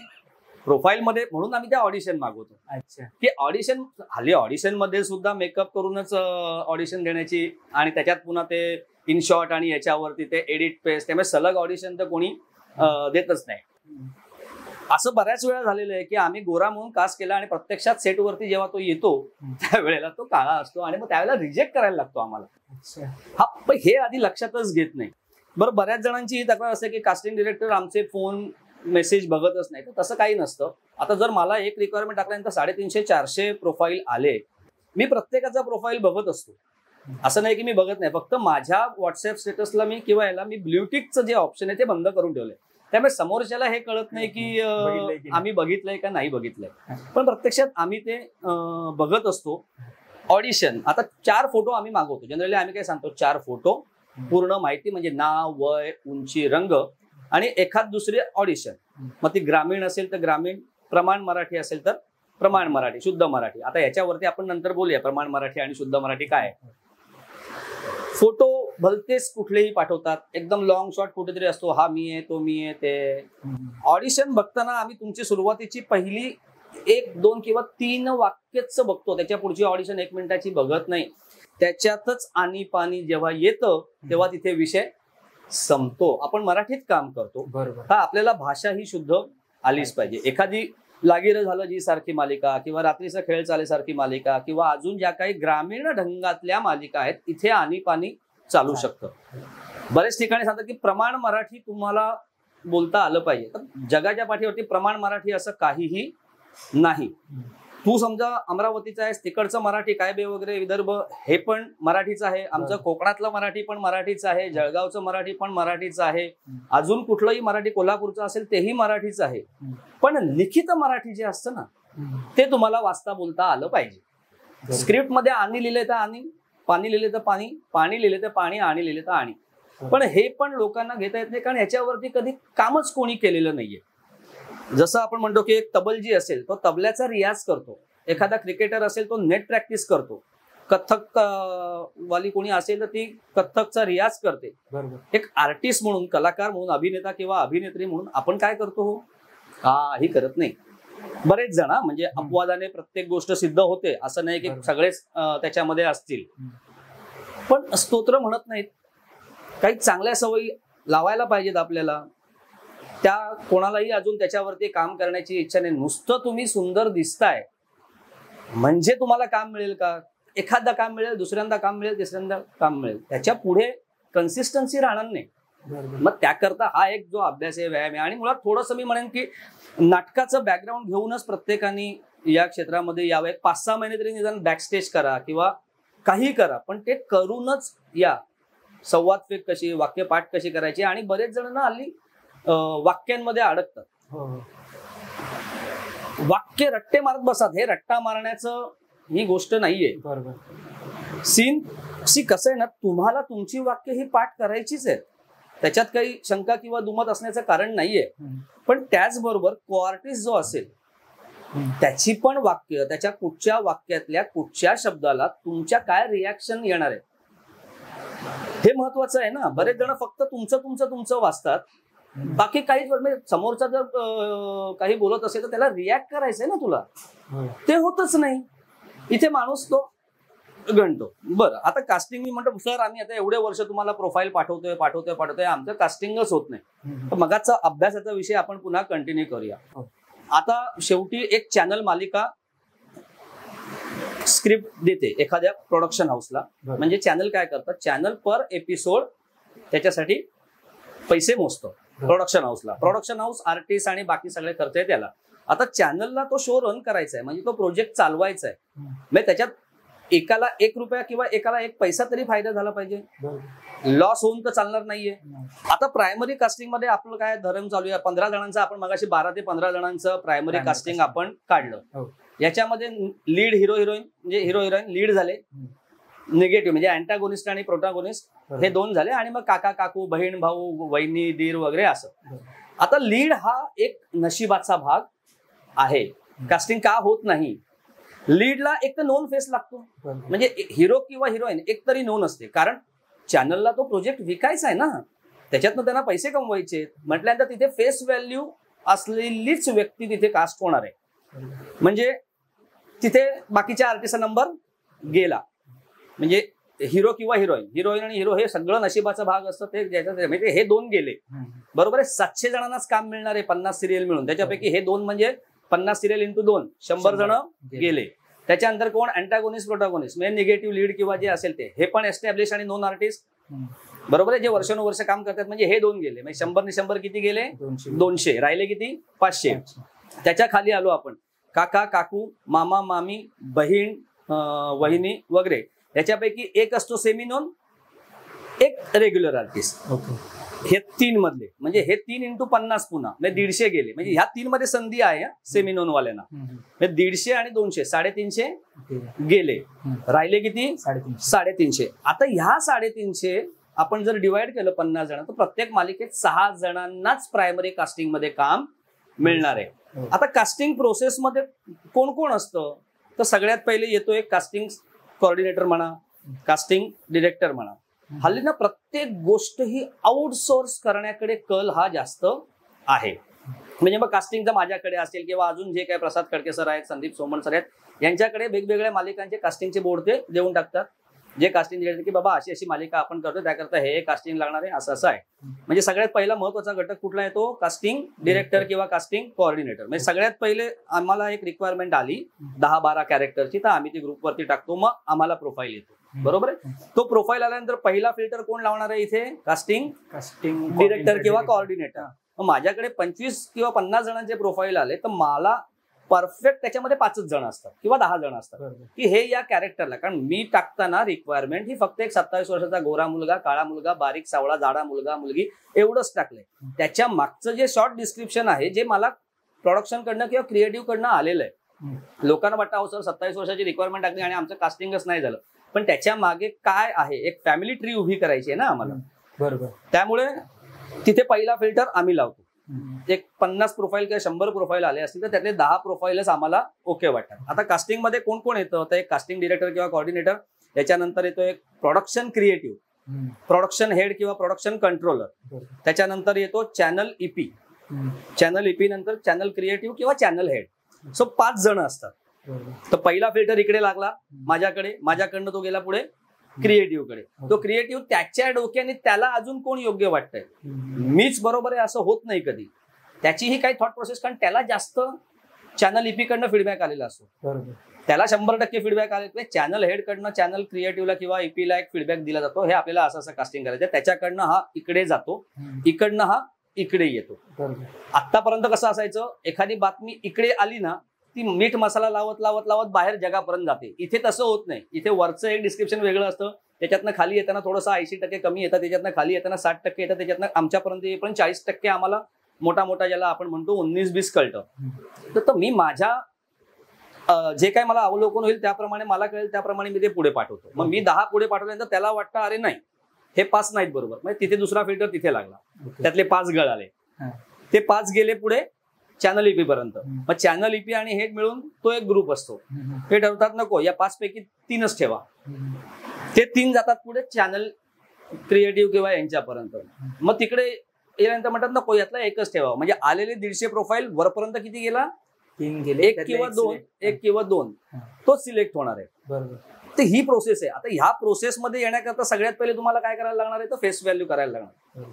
प्रोफाईल मध्ये. म्हणून आम्ही त्या ऑडिशन मागवतो. अच्छा. की ऑडिशन, हल्ली ऑडिशन मध्ये सुद्धा मेकअप करूनच ऑडिशन देण्याची, आणि त्याच्यात पुन्हा ते इन शॉर्ट आणि याच्यावरती ते एडिट पेस्ट, त्यामुळे सलग ऑडिशन तर कोणी देतच नाही. असं बऱ्याच वेळा झालेलं आहे की आम्ही गोरा म्हणून कास्ट केला आणि प्रत्यक्षात सेटवरती जेव्हा तो येतो त्यावेळेला तो काळा असतो आणि मग त्यावेळेला रिजेक्ट करायला लागतो आम्हाला. हा, पण हे आधी लक्षातच घेत नाही. बरं, बऱ्याच जणांची ही तक्रार असते की कास्टिंग डिरेक्टर आमचे फोन मेसेज बघतच नाही. तर तसं काही नसतं. आता जर मला एक रिक्वायरमेंट टाकल्यानंतर 350-400 प्रोफाईल आले, मी प्रत्येकाचा प्रोफाईल बघत असतो. असं नाही की मी बघत नाही. फक्त माझ्या व्हॉट्सअप स्टेटसला मी किंवा याला मी ब्ल्यूटिकचं जे ऑप्शन आहे ते बंद करून ठेवलंय. त्यामुळे समोरच्याला हे कळत नाही की आम्ही बघितलंय का नाही बघितलंय, पण प्रत्यक्षात आम्ही ते बघत असतो. ऑडिशन, आता 4 फोटो आम्ही मागवतो. जनरली आम्ही काय सांगतो, 4 फोटो, पूर्ण माहिती म्हणजे नाव, वय, उंची, रंग आणि एखाद दुसरी ऑडिशन. मग ती ग्रामीण असेल तर ग्रामीण, प्रमाण मराठी असेल तर प्रमाण मराठी, शुद्ध मराठी. आता याच्यावरती आपण नंतर बोलूया प्रमाण मराठी आणि शुद्ध मराठी काय आहे. फोटो भलतेच कुठलेही पाठवतात, एकदम लॉंग शॉट कुठेतरी असतो, हा मी आहे, तो मी आहे, ते. ऑडिशन बघताना आम्ही तुमची सुरुवातीची पहिली 1, 2 किंवा 3 वाक्यच बघतो. त्याच्या पुढची ऑडिशन 1 मिनिटाची बघत नाही. त्याच्यातच आणि पाणी जेव्हा येतं तेव्हा तिथे विषय संपतो. आपण मराठीत काम करतो, बरोबर. हा आपल्याला भाषा ही शुद्ध आलीच पाहिजे. एखादी लागीर झालं जी सारखी मालिका किंवा रात्रीचा खेळ चाले सारखी मालिका किंवा अजून ज्या काही ग्रामीण ढंगातल्या मालिका आहेत इथे आणि पाणी चालू शकतं. बरेच ठिकाणी सांगतात की प्रमाण मराठी तुम्हाला बोलता आलं पाहिजे. जगाच्या पाठीवरती प्रमाण मराठी असं काहीही नाही. तू समजा अमरावतीचा आहेस, तिकडचं मराठी काय बे वगैरे विदर्भ हे पण मराठीच आहे. आमचं कोकणातलं मराठी पण मराठीच आहे. जळगावचं मराठी पण मराठीच आहे. अजून कुठलंही मराठी कोल्हापूरचं असेल तेही मराठीच आहे. पण लिखित मराठी जे असतं ना ते तुम्हाला वाचता बोलता आलं पाहिजे. स्क्रिप्ट मध्ये आणि लिहिले तर आणि, पाणी लिहिले तर पाणी, पाणी लिहिले तर पाणी, आणि लिहिले तर आणि. पण हे पण लोकांना घेता येत नाही, कारण याच्यावरती कधी कामच कोणी केलेलं नाहीये. जसं आपण म्हणतो की एक तबलजी असेल तो तबल्याचा रियाज करतो, एखादा क्रिकेटर असेल तो नेट प्रॅक्टिस करतो, कथ्थक वाली कोणी असेल तर ती कथ्थकचा रियाज करते. एक आर्टिस्ट म्हणून, कलाकार म्हणून, अभिनेता किंवा अभिनेत्री म्हणून आपण काय करतो, काही करत नाही. बरेच जण, म्हणजे अपवादाने प्रत्येक गोष्ट सिद्ध होते असं नाही की सगळेच त्याच्यामध्ये असतील, पण स्तोत्र म्हणत नाहीत. काही चांगल्या सवयी लावायला पाहिजेत आपल्याला. त्या कोणालाही अजून त्याच्यावरती काम करण्याची इच्छा नाही. नुसतं तुम्ही सुंदर दिसताय म्हणजे तुम्हाला काम मिळेल का? एखादा काम मिळेल, दुसऱ्यांदा काम मिळेल, तिसऱ्यांदा काम मिळेल, त्याच्या पुढे कन्सिस्टन्सी राहणार नाही. मग त्याकरता हा एक जो अभ्यास आहे, व्यायाम आहे. आणि मुळात थोडंसं मी म्हणेन की नाटकाचं बॅकग्राऊंड घेऊनच प्रत्येकाने या क्षेत्रामध्ये यावं. 5-6 महिने तरी निदान बॅकस्टेज करा किंवा काही करा, पण ते करूनच या. संवाद फेक कशी, वाक्यपाठ कशी करायची. आणि बरेच जण ना हल्ली वाक्यांमध्ये अडकतात. वाक्य रट्टे मारत बसतात. हे रट्टा मारण्याचं ही गोष्ट नाहीये. बरोबर. सी कसं आहे ना, तुम्हाला तुमची वाक्य ही पाठ करायचीच आहेत, त्याच्यात काही शंका किंवा दुमत असण्याचं कारण नाहीये. पण त्याचबरोबर कोआर्टिस्ट जो असेल त्याची पण वाक्य, त्याच्या कुठच्या वाक्यातल्या कुठच्या शब्दाला तुमच्या काय रिॲक्शन येणार आहे हे महत्वाचं आहे ना. बरेच जण फक्त तुमचं वाचतात, बाकी काहीच. म्हणजे समोरचा जर काही बोलत असेल तर त्याला रिॲक्ट करायचंय ना तुला, ते होतच नाही. इथे माणूस तो गणतो. बरं, आता कास्टिंग मी म्हणतो सर आम्ही आता एवढे वर्ष तुम्हाला प्रोफाईल पाठवतोय, आमचं कास्टिंगच होत नाही. तर मगाचा अभ्यासाचा विषय आपण पुन्हा कंटिन्यू करूया. आता शेवटी एक चॅनल मालिका स्क्रिप्ट देते एखाद्या प्रोडक्शन हाऊसला. म्हणजे चॅनल काय करतात, चॅनल पर एपिसोड त्याच्यासाठी पैसे मोजतो प्रोडक्शन हाऊसला. प्रोडक्शन हाऊस आर्टिस्ट आणि बाकी सगळे खर्च आहे त्याला. आता चॅनलला तो शो रन करायचा आहे, म्हणजे तो प्रोजेक्ट चालवायचा आहे. म्हणजे त्याच्यात एकाला 1 रुपया किंवा एकाला 1 पैसा तरी फायदा झाला पाहिजे. लॉस होऊन तर चालणार नाहीये. आता प्रायमरी कास्टिंग मध्ये आपलं काय धर्म चालू आहे, 15 जणांचं आपण मगाशी 12 ते 15 जणांचं प्रायमरी कास्टिंग आपण काढलं. याच्यामध्ये लीड हिरो हिरोईन, म्हणजे हिरो हिरोईन लीड झाले, निगेटिव्ह म्हणजे अँटागोनिस्ट आणि प्रोटॅगोनिस्ट हे 2 झाले, आणि मग काका काकू, बहीण भाऊ, वहिनी, दीर वगैरे असं. आता लीड हा एक नशिबाचा भाग आहे. कास्टिंग का होत नाही, लीडला एक तर नोन फेस लागतो. म्हणजे हिरो किंवा हिरोईन एक तरी नोन असते, कारण चॅनलला तो प्रोजेक्ट विकायचा आहे ना, त्याच्यातनं त्यांना पैसे कमवायचे म्हटल्यानंतर तिथे फेस व्हॅल्यू असलेलीच व्यक्ती तिथे कास्ट होणार आहे. म्हणजे तिथे बाकीच्या आर्टिस्टचा नंबर गेला. म्हणजे हिरो किंवा हिरोईन आणि हिरो हे सगळं नशिबाचा भाग असतं. ते ज्याच्यात म्हणजे हे 2 गेले, बरोबर आहे. 700 जणांनाच काम मिळणार आहे 50 सिरियल मिळून. त्याच्यापैकी हे 2 म्हणजे 50 सिरियल इंटू 2 100 जण गेले. त्याच्यानंतर कोण, अँटागोनिस्ट प्रोटॅगोनिस्ट म्हणजे निगेटिव्ह लीड किंवा जे असेल ते, हे पण एस्टॅब्लिश आणि नॉन आर्टिस्ट, बरोबर आहे, जे वर्षानुवर्ष काम करतात. म्हणजे हे 2 गेले. म्हणजे 100 ने 100 किती गेले, 200. राहिले किती, 500. त्याच्या खाली आलो आपण, काका काकू, मामा मामी, बहीण, वहिनी वगैरे. याच्यापैकी एक असतो सेमी नॉन, एक रेग्युलर आर्टिस्ट. हे 3 मधले म्हणजे हे 3x50 पुन्हा म्हणजे 150 गेले. म्हणजे ह्या 3 मध्ये संधी आहे सेमी नोन वाल्यांना. म्हणजे 150 आणि 200 350 गेले. राहिले किती? 350. आता ह्या 350 आपण जर डिवाइड केलं 50 जण तर प्रत्येक मालिकेत 6 जणांनाच प्रायमरी कास्टिंग मध्ये काम मिळणार आहे. आता कास्टिंग प्रोसेस मध्ये कोण कोण असतं तर सगळ्यात पहिले येतो एक कास्टिंग कोऑर्डिनेटर म्हणा, कास्टिंग डिरेक्टर म्हणा. हल्ली ना प्रत्येक गोष्ट ही आउटसोर्स करण्याकडे कल हा जास्त आहे. म्हणजे मग कास्टिंगचा माझ्याकडे असेल किंवा अजून जे काही प्रसाद खडके सर आहेत, संदीप सोमण सर आहेत, यांच्याकडे वेगवेगळ्या मालिकांचे कास्टिंगचे बोर्ड ते देऊन टाकतात. जे कास्टिंग डिरेक्टर की बाबा अशी अशी मालिका आपण करतो त्याकरता हे कास्टिंग लागणार आहे, असं असं आहे. म्हणजे सगळ्यात पहिला महत्वाचा घटक कुठला येतो? कास्टिंग डिरेक्टर किंवा कास्टिंग कोऑर्डिनेटर. म्हणजे सगळ्यात पहिले आम्हाला एक रिक्वायरमेंट आली 10-12 कॅरेक्टरची, तर आम्ही ती ग्रुपवरती टाकतो, मग आम्हाला प्रोफाईल येतो. बरोबर आहे. तो प्रोफाईल आल्यानंतर पहिला फिल्टर कोण लावणार आहे इथे? कास्टिंग डिरेक्टर किंवा कोऑर्डिनेटर. मग माझ्याकडे 25 किंवा 50 जणांचे प्रोफाईल आले तर मला परफेक्ट त्याच्यामध्ये 5 जण असतात किंवा 10 जण असतात की हे या कॅरेक्टरला. कारण मी टाकताना रिक्वायरमेंट ही फक्त एक 27 वर्षाचा गोरा मुलगा, काळा मुलगा, बारीक सावळा, जाडा मुलगा मुलगी एवढंच टाकलंय. त्याच्या मागचं जे शॉर्ट डिस्क्रिप्शन आहे जे मला प्रोडक्शन कडनं किंवा क्रिएटिव्ह कडनं आलेलं आहे. लोकांना वाटतं अहो सर 27 वर्षाची रिक्वायरमेंट टाकली आणि आमचं कास्टिंगच नाही झालं, पण त्याच्या मागे काय आहे? एक फॅमिली ट्री उभी करायची आहे ना आम्हाला. बरोबर. त्यामुळे तिथे पहिला फिल्टर आम्ही लावतो. एक 50 प्रोफाईल किंवा 100 प्रोफाईल आले असतील तर त्यातले 10 प्रोफाईलच आम्हाला ओके वाटतात. आता कास्टिंग मध्ये कोण कोण येतं? तर एक कास्टिंग डिरेक्टर किंवा कोऑर्डिनेटर, त्याच्यानंतर येतो एक प्रोडक्शन क्रिएटिव्ह, प्रोडक्शन हेड किंवा प्रोडक्शन कंट्रोलर, त्याच्यानंतर येतो चॅनल ईपी, चॅनल ईपी नंतर चॅनल क्रिएटिव्ह किंवा चॅनल हेड. सो 5 जण असतात. तर पहिला फिल्टर इकडे लागला माझ्याकडे, माझ्याकडनं तो गेला पुढे क्रिएटिव्ह कडे. तो क्रिएटिव्ह त्याच्या डोक्याने त्याला अजून कोण योग्य वाटतंय, मीच बरोबर आहे असं होत नाही कधी. त्याचीही काही थॉट प्रोसेस, कारण त्याला जास्त चॅनल ईपी कडनं फीडबॅक आलेला असतो. त्याला 100% फीडबॅक आले. चॅनल हेड कडनं चॅनल क्रिएटिव्हला किंवा ईपीला एक फीडबॅक दिला जातो, हे आपल्याला असं असं कास्टिंग करायचं. त्याच्याकडनं हा इकडे जातो, इकडनं हा इकडे येतो. आतापर्यंत कसं असायचं, एखादी बातमी इकडे आली ना ती मीठ मसाला लावत लावत लावत बाहेर जगापर्यंत जाते. इथे तसं होत नाही. इथे वरचं एक डिस्क्रिप्शन वेगळं असतं, त्याच्यातनं खाली येताना थोडंसं 80% कमी येतात, त्याच्यातनं खाली येताना 60% येतात, त्याच्यातनं आमच्यापर्यंत येईपर्यंत 40% आम्हाला मोठा मोठा ज्याला आपण म्हणतो 19-20 कळतं. तर मी माझ्या जे काही मला अवलोकन होईल त्याप्रमाणे मला कळेल त्याप्रमाणे मी ते पुढे पाठवतो. मग मी 10 पुढे पाठवल्यानंतर त्याला वाटतं अरे नाही हे 5 नाहीत बरोबर, म्हणजे तिथे दुसरा फिल्टर तिथे लागला, त्यातले 5 गळाले, ते 5 गेले पुढे चॅनल ईपी पर्यंत. मग चॅनल ईपी आणि हेड मिळून तो एक ग्रुप असतो. हे ठरवतात नको या 5 पैकी 3च ठेवा. ते 3 जातात पुढे चॅनल क्रिएटिव्ह किंवा यांच्यापर्यंत. मग तिकडे गेल्यानंतर म्हणतात नको यातला एकच ठेवा. म्हणजे आलेले 150 प्रोफाईल वरपर्यंत किती गेला? 3 गेले. 1 किंवा 2 तो सिलेक्ट होणार आहे. बरोबर. तर ही प्रोसेस आहे. आता ह्या प्रोसेसमध्ये येण्याकरता सगळ्यात पहिले तुम्हाला काय करायला लागणार आहे? तर फेस व्हॅल्यू करायला लागणार.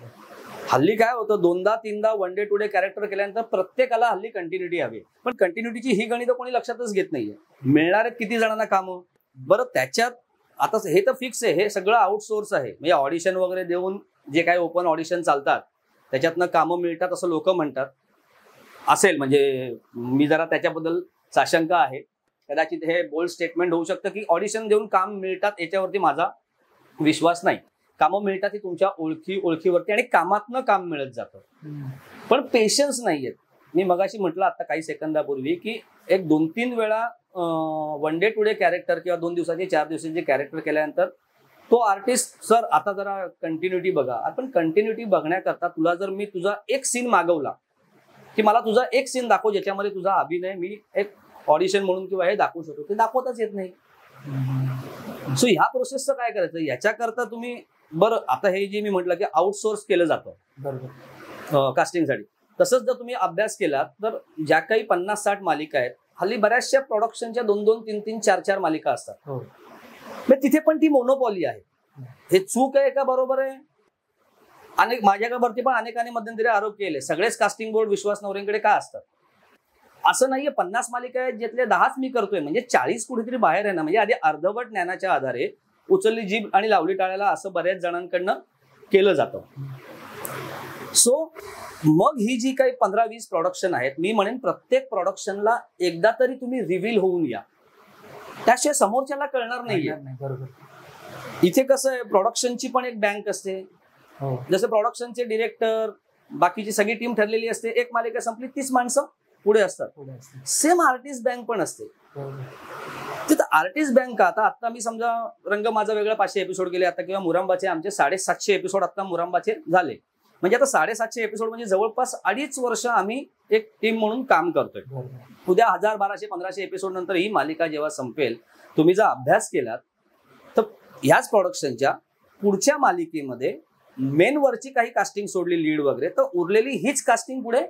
हल्ली काय होतं, 2दा-3दा one day to day character केल्यानंतर प्रत्येकाला हल्ली कंटिन्युटी हवी. पण कंटिन्युटीची ही गणित कोणी लक्षातच घेत नाहीये. मिळणार आहेत किती जणांना कामं? बरं त्याच्यात आता हे तर फिक्स आहे, हे सगळं आउटसोर्स आहे. म्हणजे ऑडिशन वगैरे देऊन जे काही ओपन ऑडिशन चालतात त्याच्यातनं कामं मिळतात असं लोक म्हणतात. असेल म्हणजे मी जरा त्याच्याबद्दल साशंका आहे. कदाचित हे बोल्ड स्टेटमेंट होऊ शकतं की ऑडिशन देऊन काम मिळतात याच्यावरती माझा विश्वास नाही. कामं मिळतात ती तुमच्या ओळखीवरती आणि कामातनं काम मिळत जातं. पण पेशन्स नाहीयेत. मी मगाशी म्हटलं आता काही सेकंदापूर्वी की एक 2-3 वेळा one day to day character किंवा 2 दिवसाचे 4 दिवसाचे कॅरेक्टर केल्यानंतर तो आर्टिस्ट सर आता जरा कंटिन्युटी बघा. आपण कंटिन्युटी बघण्याकरता तुला जर मी तुझा एक सीन मागवला की मला तुझा एक सीन दाखव ज्याच्यामध्ये तुझा अभिनय मी एक ऑडिशन म्हणून किंवा हे दाखवू शकतो, ते दाखवताच येत नाही. सो ह्या प्रोसेसचं काय करायचं याच्याकरता तुम्ही बरं आता हे जे मी म्हटलं की आउटसोर्स केलं जातं बरोबर कास्टिंगसाठी. तसंच जर तुम्ही अभ्यास केला तर ज्या काही 50-60 मालिका आहेत हल्ली बऱ्याचशा प्रोडक्शनच्या 2-2, 3-3, 4-4 मालिका असतात. तिथे पण ती मोनोपॉली आहे. हे चूक आहे का बरोबर आहे? अनेक माझ्याकडे पण अनेकांनी मध्यंतरी आरोप केले सगळेच कास्टिंग बोर्ड विश्वास नवरेंकडे का असतात. असं नाहीये. 50 मालिका आहेत ज्यातले 10च मी करतोय म्हणजे 40 कुठेतरी बाहेर आहे ना. म्हणजे आधी अर्धवट ज्ञानाच्या आधारे उचलली जीभ आणि लावली टाळ्याला असं बऱ्याच जणांकडनं केलं जातं. सो मग ही जी काही 15-20 प्रोडक्शन आहेत मी म्हणेन प्रत्येक प्रोडक्शनला एकदा तरी तुम्ही रिव्हील होऊन या, त्याशिवाय समोरच्याला कळणार नाहीये. बरोबर. इथे कसं आहे प्रोडक्शनची पण एक बँक असते, हो. जसे प्रोडक्शनचे डिरेक्टर, बाकीची सगळी टीम ठरलेली असते, एक मालिका संपली 30 माणसं पुढे असतात. सेम आर्टिस्ट बँक पण असते. तिथं आर्टिस्ट बँक का, आता मी समजा रंग माझा वेगळा 500 एपिसोड गेले आता, किंवा मुरांबाचे आमचे 750 एपिसोड आता मुरांबाचे झाले, म्हणजे आता 750 एपिसोड म्हणजे जवळपास 2.5 वर्ष आम्ही एक टीम म्हणून काम करतोय. उद्या 1000, 1200, 1500 एपिसोड नंतर ही मालिका जेव्हा संपेल, तुम्ही जर अभ्यास केलात तर ह्याच प्रोडक्शनच्या पुढच्या मालिकेमध्ये मेन वरची काही कास्टिंग सोडली, लीड वगैरे, तर उरलेली हीच कास्टिंग पुढे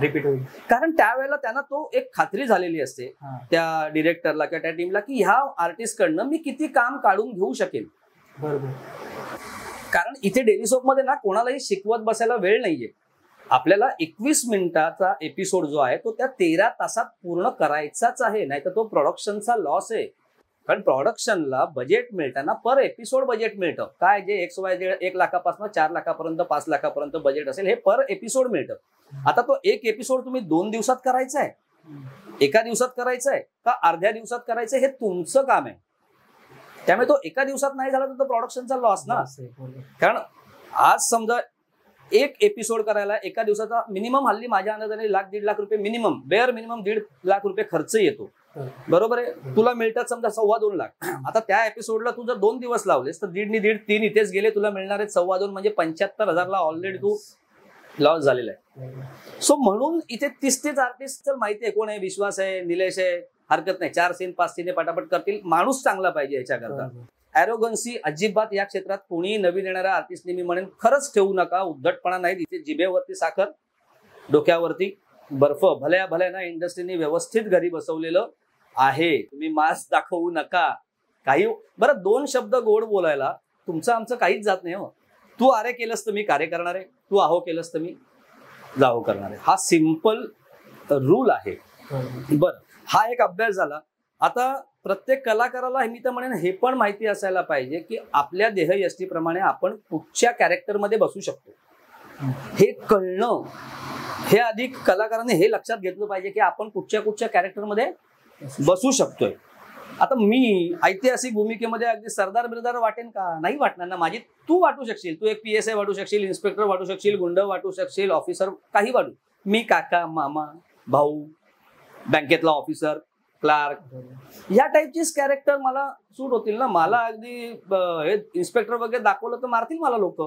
रिपीट होईल. कारण त्यावेळेला त्यांना तो एक खात्री झालेली असते त्या डिरेक्टरला किंवा त्या टीमला की ह्या आर्टिस्ट कडनं मी किती काम काढून घेऊ शकेल. बरोबर. कारण इथे डेली सोप मध्ये ना कोणालाही शिकवत बसायला वेळ नाहीये. आपल्याला 21 मिनिटाचा एपिसोड जो आहे तो त्या 13 तासात पूर्ण करायचाच आहे, नाही तर तो प्रोडक्शनचा लॉस आहे. कारण प्रोडक्शनला बजेट मिळताना पर एपिसोड बजेट मिळतं. काय जे XYZ 1 लाखापासून 4 लाखापर्यंत 5 लाखापर्यंत बजेट असेल, हे पर एपिसोड मिळतं. आता तो एक एपिसोड तुम्ही 2 दिवसात करायचा आहे, एका दिवसात करायचा आहे का अर्ध्या दिवसात करायचं, हे तुमचं काम आहे. त्यामुळे तो एका दिवसात नाही झाला तर तो प्रोडक्शनचा लॉस ना. कारण आज समजा एक एपिसोड करायला एका दिवसाचा मिनिमम हल्ली माझ्या अंदाजाने 1-1.5 लाख रुपये मिनिमम, बेअर मिनिमम 1.5 लाख रुपये खर्च येतो. बरोबर आहे. तुला मिळतात समजा 2.25 लाख. आता त्या एपिसोडला तू जर 2 दिवस लावलेस तर 1.5, 3 इथेच गेले, तुला मिळणार आहेत 2.25, म्हणजे 75,000ला ऑलरेडी तू लॉस झालेला आहे. सो म्हणून इथे 30 आर्टिस्ट तर माहिती आहे कोण आहे, विश्वास आहे, निलेश आहे, हरकत नाही, 4 सीन 5 सीने पटापट करतील. माणूस चांगला पाहिजे याच्याकरता. ॲरोगन्सी अजिबात या क्षेत्रात कोणी नवीन येणाऱ्या आर्टिस्टने मी म्हणेन खरंच ठेवू नका. उद्धटपणा नाही. इथे जिभेवरती साखर, डोक्यावरती बर्फ. भल्या भल्याना इंडस्ट्रीने व्यवस्थित घरी बसवलेलं आहे. तुम्ही मास्क दाखवू नका. काही बरं 2 शब्द गोड बोलायला तुमचं आमचं काहीच जात नाही. हो, तू अरे केलंस तर मी कार्य करणार आहे, तू आहो केलंस तर मी जाहो करणार आहे. हा सिंपल रूल आहे. बरं, हा एक अभ्यास झाला. आता प्रत्येक कलाकाराला मी तर म्हणेन हे पण माहिती असायला पाहिजे की आपल्या देहयष्टीप्रमाणे आपण कुठच्या कॅरेक्टरमध्ये बसू शकतो. हे कळणं, हे आधी कलाकारांनी हे लक्षात घेतलं पाहिजे की आपण कुठच्या कॅरेक्टरमध्ये बसू शकतोय. आता मी ऐतिहासिक भूमिकेमध्ये अगदी सरदार बिरदार वाटेन का? नाही वाटणार ना. माझी तू वाटू शकशील, तू एक PSI वाटू शकशील, इन्स्पेक्टर वाटू शकशील, गुंड वाटू शकशील, ऑफिसर, काही वाटू. मी काका, मामा, भाऊ, बँकेतला ऑफिसर, क्लार्क, या टाईपचीच कॅरेक्टर मला सूट होतील ना. मला अगदी हे इन्स्पेक्टर वगैरे दाखवलं तर मारतील मला लोक,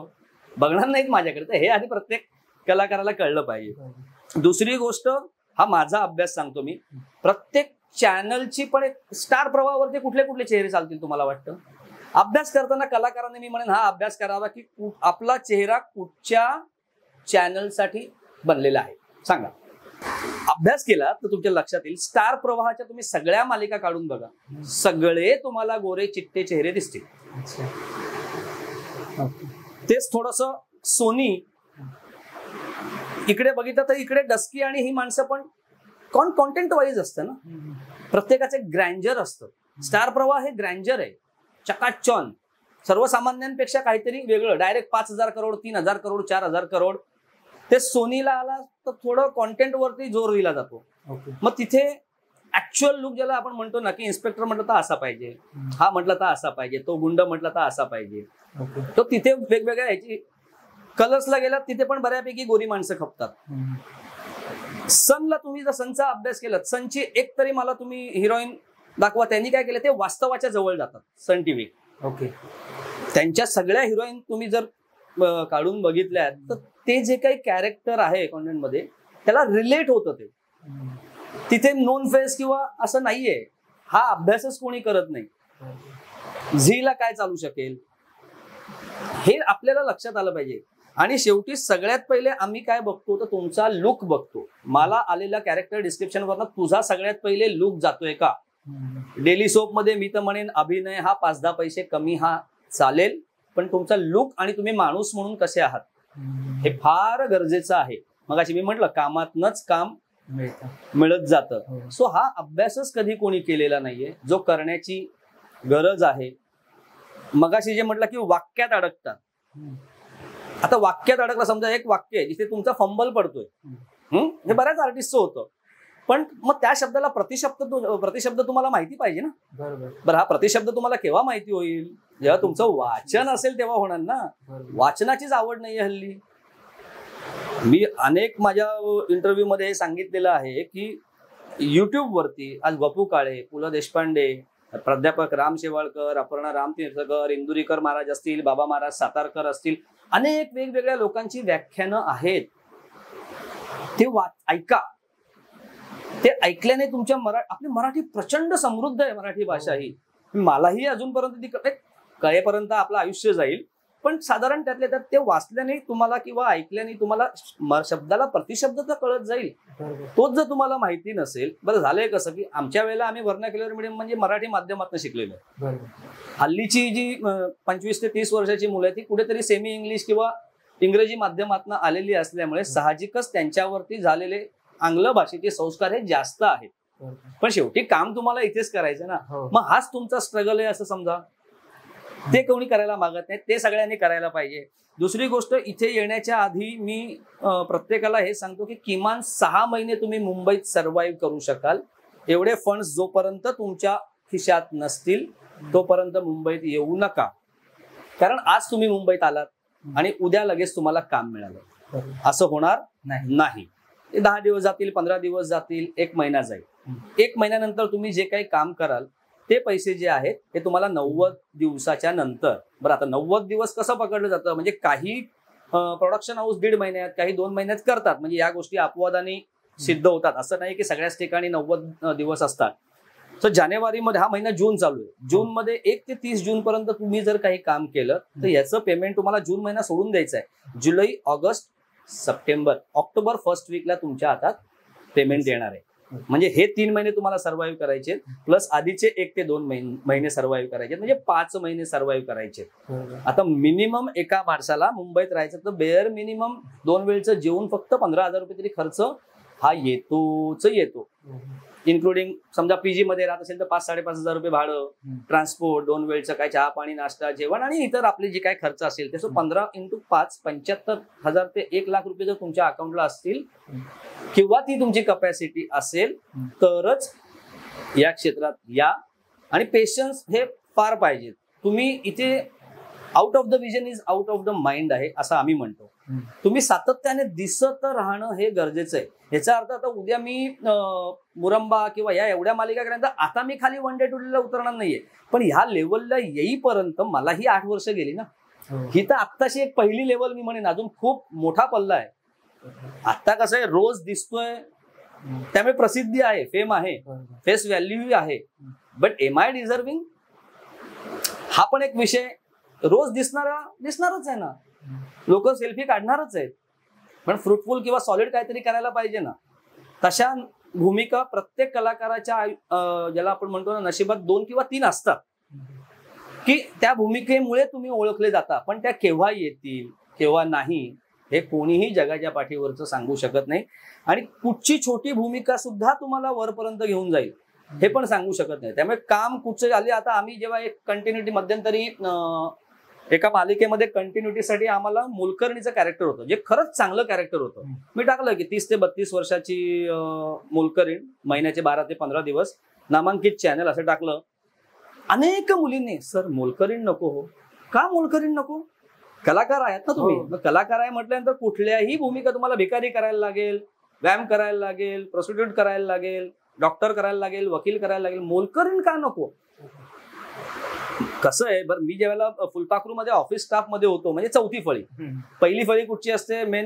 बघणार नाहीत माझ्याकडे. तर हे आधी प्रत्येक कलाकाराला कळलं पाहिजे. दुसरी गोष्ट, हा माझा अभ्यास सांगतो मी, प्रत्येक चॅनलची पण एक स्टार प्रवाहावरती कुठले कुठले चेहरे चालतील तुम्हाला वाटतं? अभ्यास करताना कलाकारांनी मी म्हणेन हा अभ्यास करावा की आपला चेहरा कुठच्या चॅनलसाठी बनलेला आहे. सांगा. अभ्यास केला तर तुमच्या लक्षात येईल. स्टार प्रवाहाच्या तुम्ही सगळ्या मालिका काढून बघा, सगळे तुम्हाला गोरे चिट्टे चेहरे दिसतील. तेच थोडस सोनी इकडे बघितलं तर इकडे डस्की आणि ही माणसं पण कॉन्टेंट वाईज असतं ना. प्रत्येकाचं ग्रँजर असतं. स्टार प्रवाह हे ग्रँजर आहे, चकाचौंध, सर्वसामान्यांपेक्षा काहीतरी वेगळं. डायरेक्ट 5,000 करोड, 3,000 करोड, 4,000 करोड. ते सोनीला आला तर थोडं कॉन्टेंट वरती जोर दिला जातो. मग तिथे ऍक्च्युअल लुक ज्याला आपण म्हणतो ना की इन्स्पेक्टर म्हटलं तर असा पाहिजे, हा म्हटलं तर असा पाहिजे, तो गुंड म्हटलं तर असा पाहिजे. तो तिथे वेगवेगळ्या ह्याची कलर्सला गेला तिथे पण बऱ्यापैकी गोरी माणसं खपतात. सनला तुम्ही जर सनचा अभ्यास केला, सनची एक तरी मला तुम्ही हिरोईन दाखवा. त्यांनी काय केलं, ते वास्तवाच्या जवळ जातात. सन टीव्ही त्यांच्या सगळ्या हिरोईन तुम्ही जर काढून बघितल्या तर ते जे काही कॅरेक्टर आहे कॉन्टेंट मध्ये त्याला रिलेट होतं. ते तिथे नोन फेस किंवा असं नाहीये. हा अभ्यासच कोणी करत नाही. झीला काय चालू शकेल हे आपल्याला लक्षात आलं पाहिजे. आणि शेवटी सगळ्यात पहिले आम्ही काय बघतो तर तुमचा लुक बघतो. मला आलेल्या कॅरेक्टर डिस्क्रिप्शन वरनं तुझा सगळ्यात पहिले लुक जातोय का? डेली सोप मध्ये मी तर म्हणेन अभिनय हा 5-10 पैसे कमी हा चालेल, पण तुमचा लुक आणि तुम्ही माणूस म्हणून कसे आहात हे फार गरजेचं आहे. मगाशी मी म्हटलं कामातनच काम मिळत जातं. सो हा अभ्यासच कधी कोणी केलेला नाहीये जो करण्याची गरज आहे. मगाशी जे म्हटलं की वाक्यात अडकतात. आता वाक्यात अडकला, समजा एक वाक्य आहे जिथे तुमचा फंबल पडतोय, हे बऱ्याच आर्टिस्टचं होतं. पण मग त्या शब्दाला प्रतिशब्द तुम्हाला माहिती पाहिजे ना. बरोबर. बरं, हा प्रतिशब्द तुम्हाला केव्हा माहिती होईल? जेव्हा तुमचं वाचन असेल तेव्हा होणार ना. वाचनाचीच आवड नाहीये हल्ली. मी अनेक माझ्या इंटरव्ह्यू मध्ये हे सांगितलेलं आहे की युट्यूब वरती आज वपू काळे, पु ल देशपांडे, प्राध्यापक राम शेवाळकर, अपर्णा रामतीर्थकर, इंदुरीकर महाराज असतील, बाबा महाराज सातारकर असतील, अनेक वेगवेगळ्या लोकांची व्याख्यानं आहेत. ते ऐका. ते ऐकल्याने तुमच्या आपली मराठी प्रचंड समृद्ध आहे. मराठी भाषा ही मलाही अजूनपर्यंत ती कळेपर्यंत आपलं आयुष्य जाईल, पण साधारण त्यातल्या त्यात ते वाचल्याने तुम्हाला किंवा ऐकल्याने तुम्हाला शब्दाला प्रतिशब्द तर कळत जाईल. तोच जर तुम्हाला माहिती नसेल. बरं, झालंय कसं की आमच्या वेळेला आम्ही व्हर्नाक्युलर मीडियम म्हणजे मराठी माध्यमातून शिकलेलो आहे. हल्लीची जी 25 ते 30 वर्षाची मुलं आहेत ती कुठेतरी सेमी इंग्लिश किंवा इंग्रजी माध्यमातून आलेली असल्यामुळे साहजिकच त्यांच्यावरती झालेले आंग्ल भाषेचे संस्कार हे जास्त आहेत. पण शेवटी काम तुम्हाला इथेच करायचं ना. मग हाच तुमचा स्ट्रगल आहे असं समजा. ते कोणी करायला मागत नाही, ते सगळ्यांनी करायला पाहिजे. दुसरी गोष्ट, इथे येण्याच्या आधी मी प्रत्येकाला हे सांगतो की किमान 6 महिने तुम्ही मुंबईत सर्व्हाइव्ह करू शकाल. एवढे फंड्स जोपर्यंत तुमच्या खिशात नसतील तोपर्यंत मुंबईत येऊ नका. कारण आज तुम्ही मुंबईत आलात आणि उद्या लगेच तुम्हाला काम मिळालं असं होणार नाही. 10 दिवस जातील, 15 दिवस जातील, 1 महिना जाईल. 1 महिन्यानंतर तुम्ही जे काही काम कराल ते पैसे जे आहेत ते तुम्हाला 90 दिवसाच्या नंतर. बरं, आता 90 दिवस कसं पकडलं जातं? म्हणजे काही प्रोडक्शन हाऊस 1.5 महिन्यात, काही 2 महिन्यात करतात. म्हणजे या गोष्टी अपवादाने सिद्ध होतात. असं नाही की सगळ्याच ठिकाणी 90 दिवस असतात. तर जानेवारीमध्ये, हा महिना जून चालू आहे, जून मध्ये 1 ते 30 जून पर्यंत तुम्ही जर काही काम केलं तर याचं पेमेंट तुम्हाला जून महिना सोडून द्यायचं आहे. जुलै, ऑगस्ट, सप्टेंबर, ऑक्टोबर फर्स्ट वीकला तुमच्या हातात पेमेंट येणार आहे. म्हणजे हे 3 महिने तुम्हाला सर्व्हाइव्ह करायचे, प्लस आधीचे 1 ते 2 महिने सर्व्हाइव्ह करायचे, म्हणजे 5 महिने सर्व्हाइव्ह करायचे. आता मिनिमम एका माणसाला मुंबईत राहायचं तर बेअर मिनिमम 2 वेळचं जेवून फक्त 15,000 रुपये तरी खर्च हा येतो. इन्क्लुडिंग समजा पीजी मध्ये राहत असेल तर 5-5,500 रुपये भाडं, ट्रान्सपोर्ट, 2 वेळचं काय चहा पाणी नाश्ता जेवण आणि इतर आपले जे काय खर्च असेल त्याचं 15 × 5 75,000 ते 1,00,000 रुपये जर तुमच्या अकाउंटला असतील किंवा ती तुमची कपॅसिटी असेल तरच या क्षेत्रात या. आणि पेशन्स हे फार पाहिजे. तुम्ही इथे out of the vision is out of the mind आहे असं आम्ही म्हणतो. तुम्ही सातत्याने दिसत राहणं हे गरजेचं आहे. याचा अर्थ आता उद्या मी मुरंबा किंवा या एवढ्या मालिका केल्यानंतर आता मी खाली 1 डे टू डेला उतरणार नाहीये, पण ह्या लेवलला येईपर्यंत मलाही 8 वर्ष गेली ना. ही तर आत्ताशी एक पहिली लेवल मी म्हणेन, अजून खूप मोठा पल्ला आहे. आता कसं आहे, रोज दिसतोय त्यामुळे प्रसिद्धी आहे, फेम आहे, फेस व्हॅल्यू आहे, बट एम आय डिझर्विंग हा पण एक विषय. रोज दिसणारच आहे ना, लोक सेल्फी काढणारच आहेत, पण फ्रुटफुल किंवा सॉलिड काहीतरी करायला पाहिजे ना. तशा भूमिका प्रत्येक कलाकाराच्या ज्याला आपण म्हणतो ना नशिबात 2 किंवा 3 असतात की त्या भूमिकेमुळे तुम्ही ओळखले जाता. पण त्या केव्हा येतील केव्हा नाही हे कोणीही जगाच्या पाठीवरचं सांगू शकत नाही. आणि कुठची छोटी भूमिका सुद्धा तुम्हाला वरपर्यंत घेऊन जाईल हे पण सांगू शकत नाही. त्यामुळे काम कुठचे झाले. आता आम्ही जेव्हा एक कंटिन्युटी मध्यंतरी एका मालिकेमध्ये कंटिन्युटीसाठी आम्हाला मोलकर्णीचं कॅरेक्टर होतं, जे खरंच चांगलं कॅरेक्टर होतं. मी टाकलं की 30 ते 32 वर्षाची मोलकरीण, महिन्याचे 12 ते 15 दिवस, नामांकित चॅनल असं टाकलं. अनेक मुलींनी सर मोलकरीण नको हो. का मोलकरीण नको? कलाकार आहेत ना तुम्ही. मग कलाकार आहे म्हटल्यानंतर कुठल्याही भूमिका तुम्हाला भिकारी करायला लागेल, व्यायाम करायला लागेल, प्रॉस्टिट्यूट करायला लागेल, डॉक्टर करायला लागेल, वकील करायला लागेल, मोलकरीण का नको? कसं आहे बरं, मी ज्यावेळेला फुलपाखरू मध्ये ऑफिस स्टाफ मध्ये होतो म्हणजे 4थी फळी. पहिली फळी कुठची असते? Main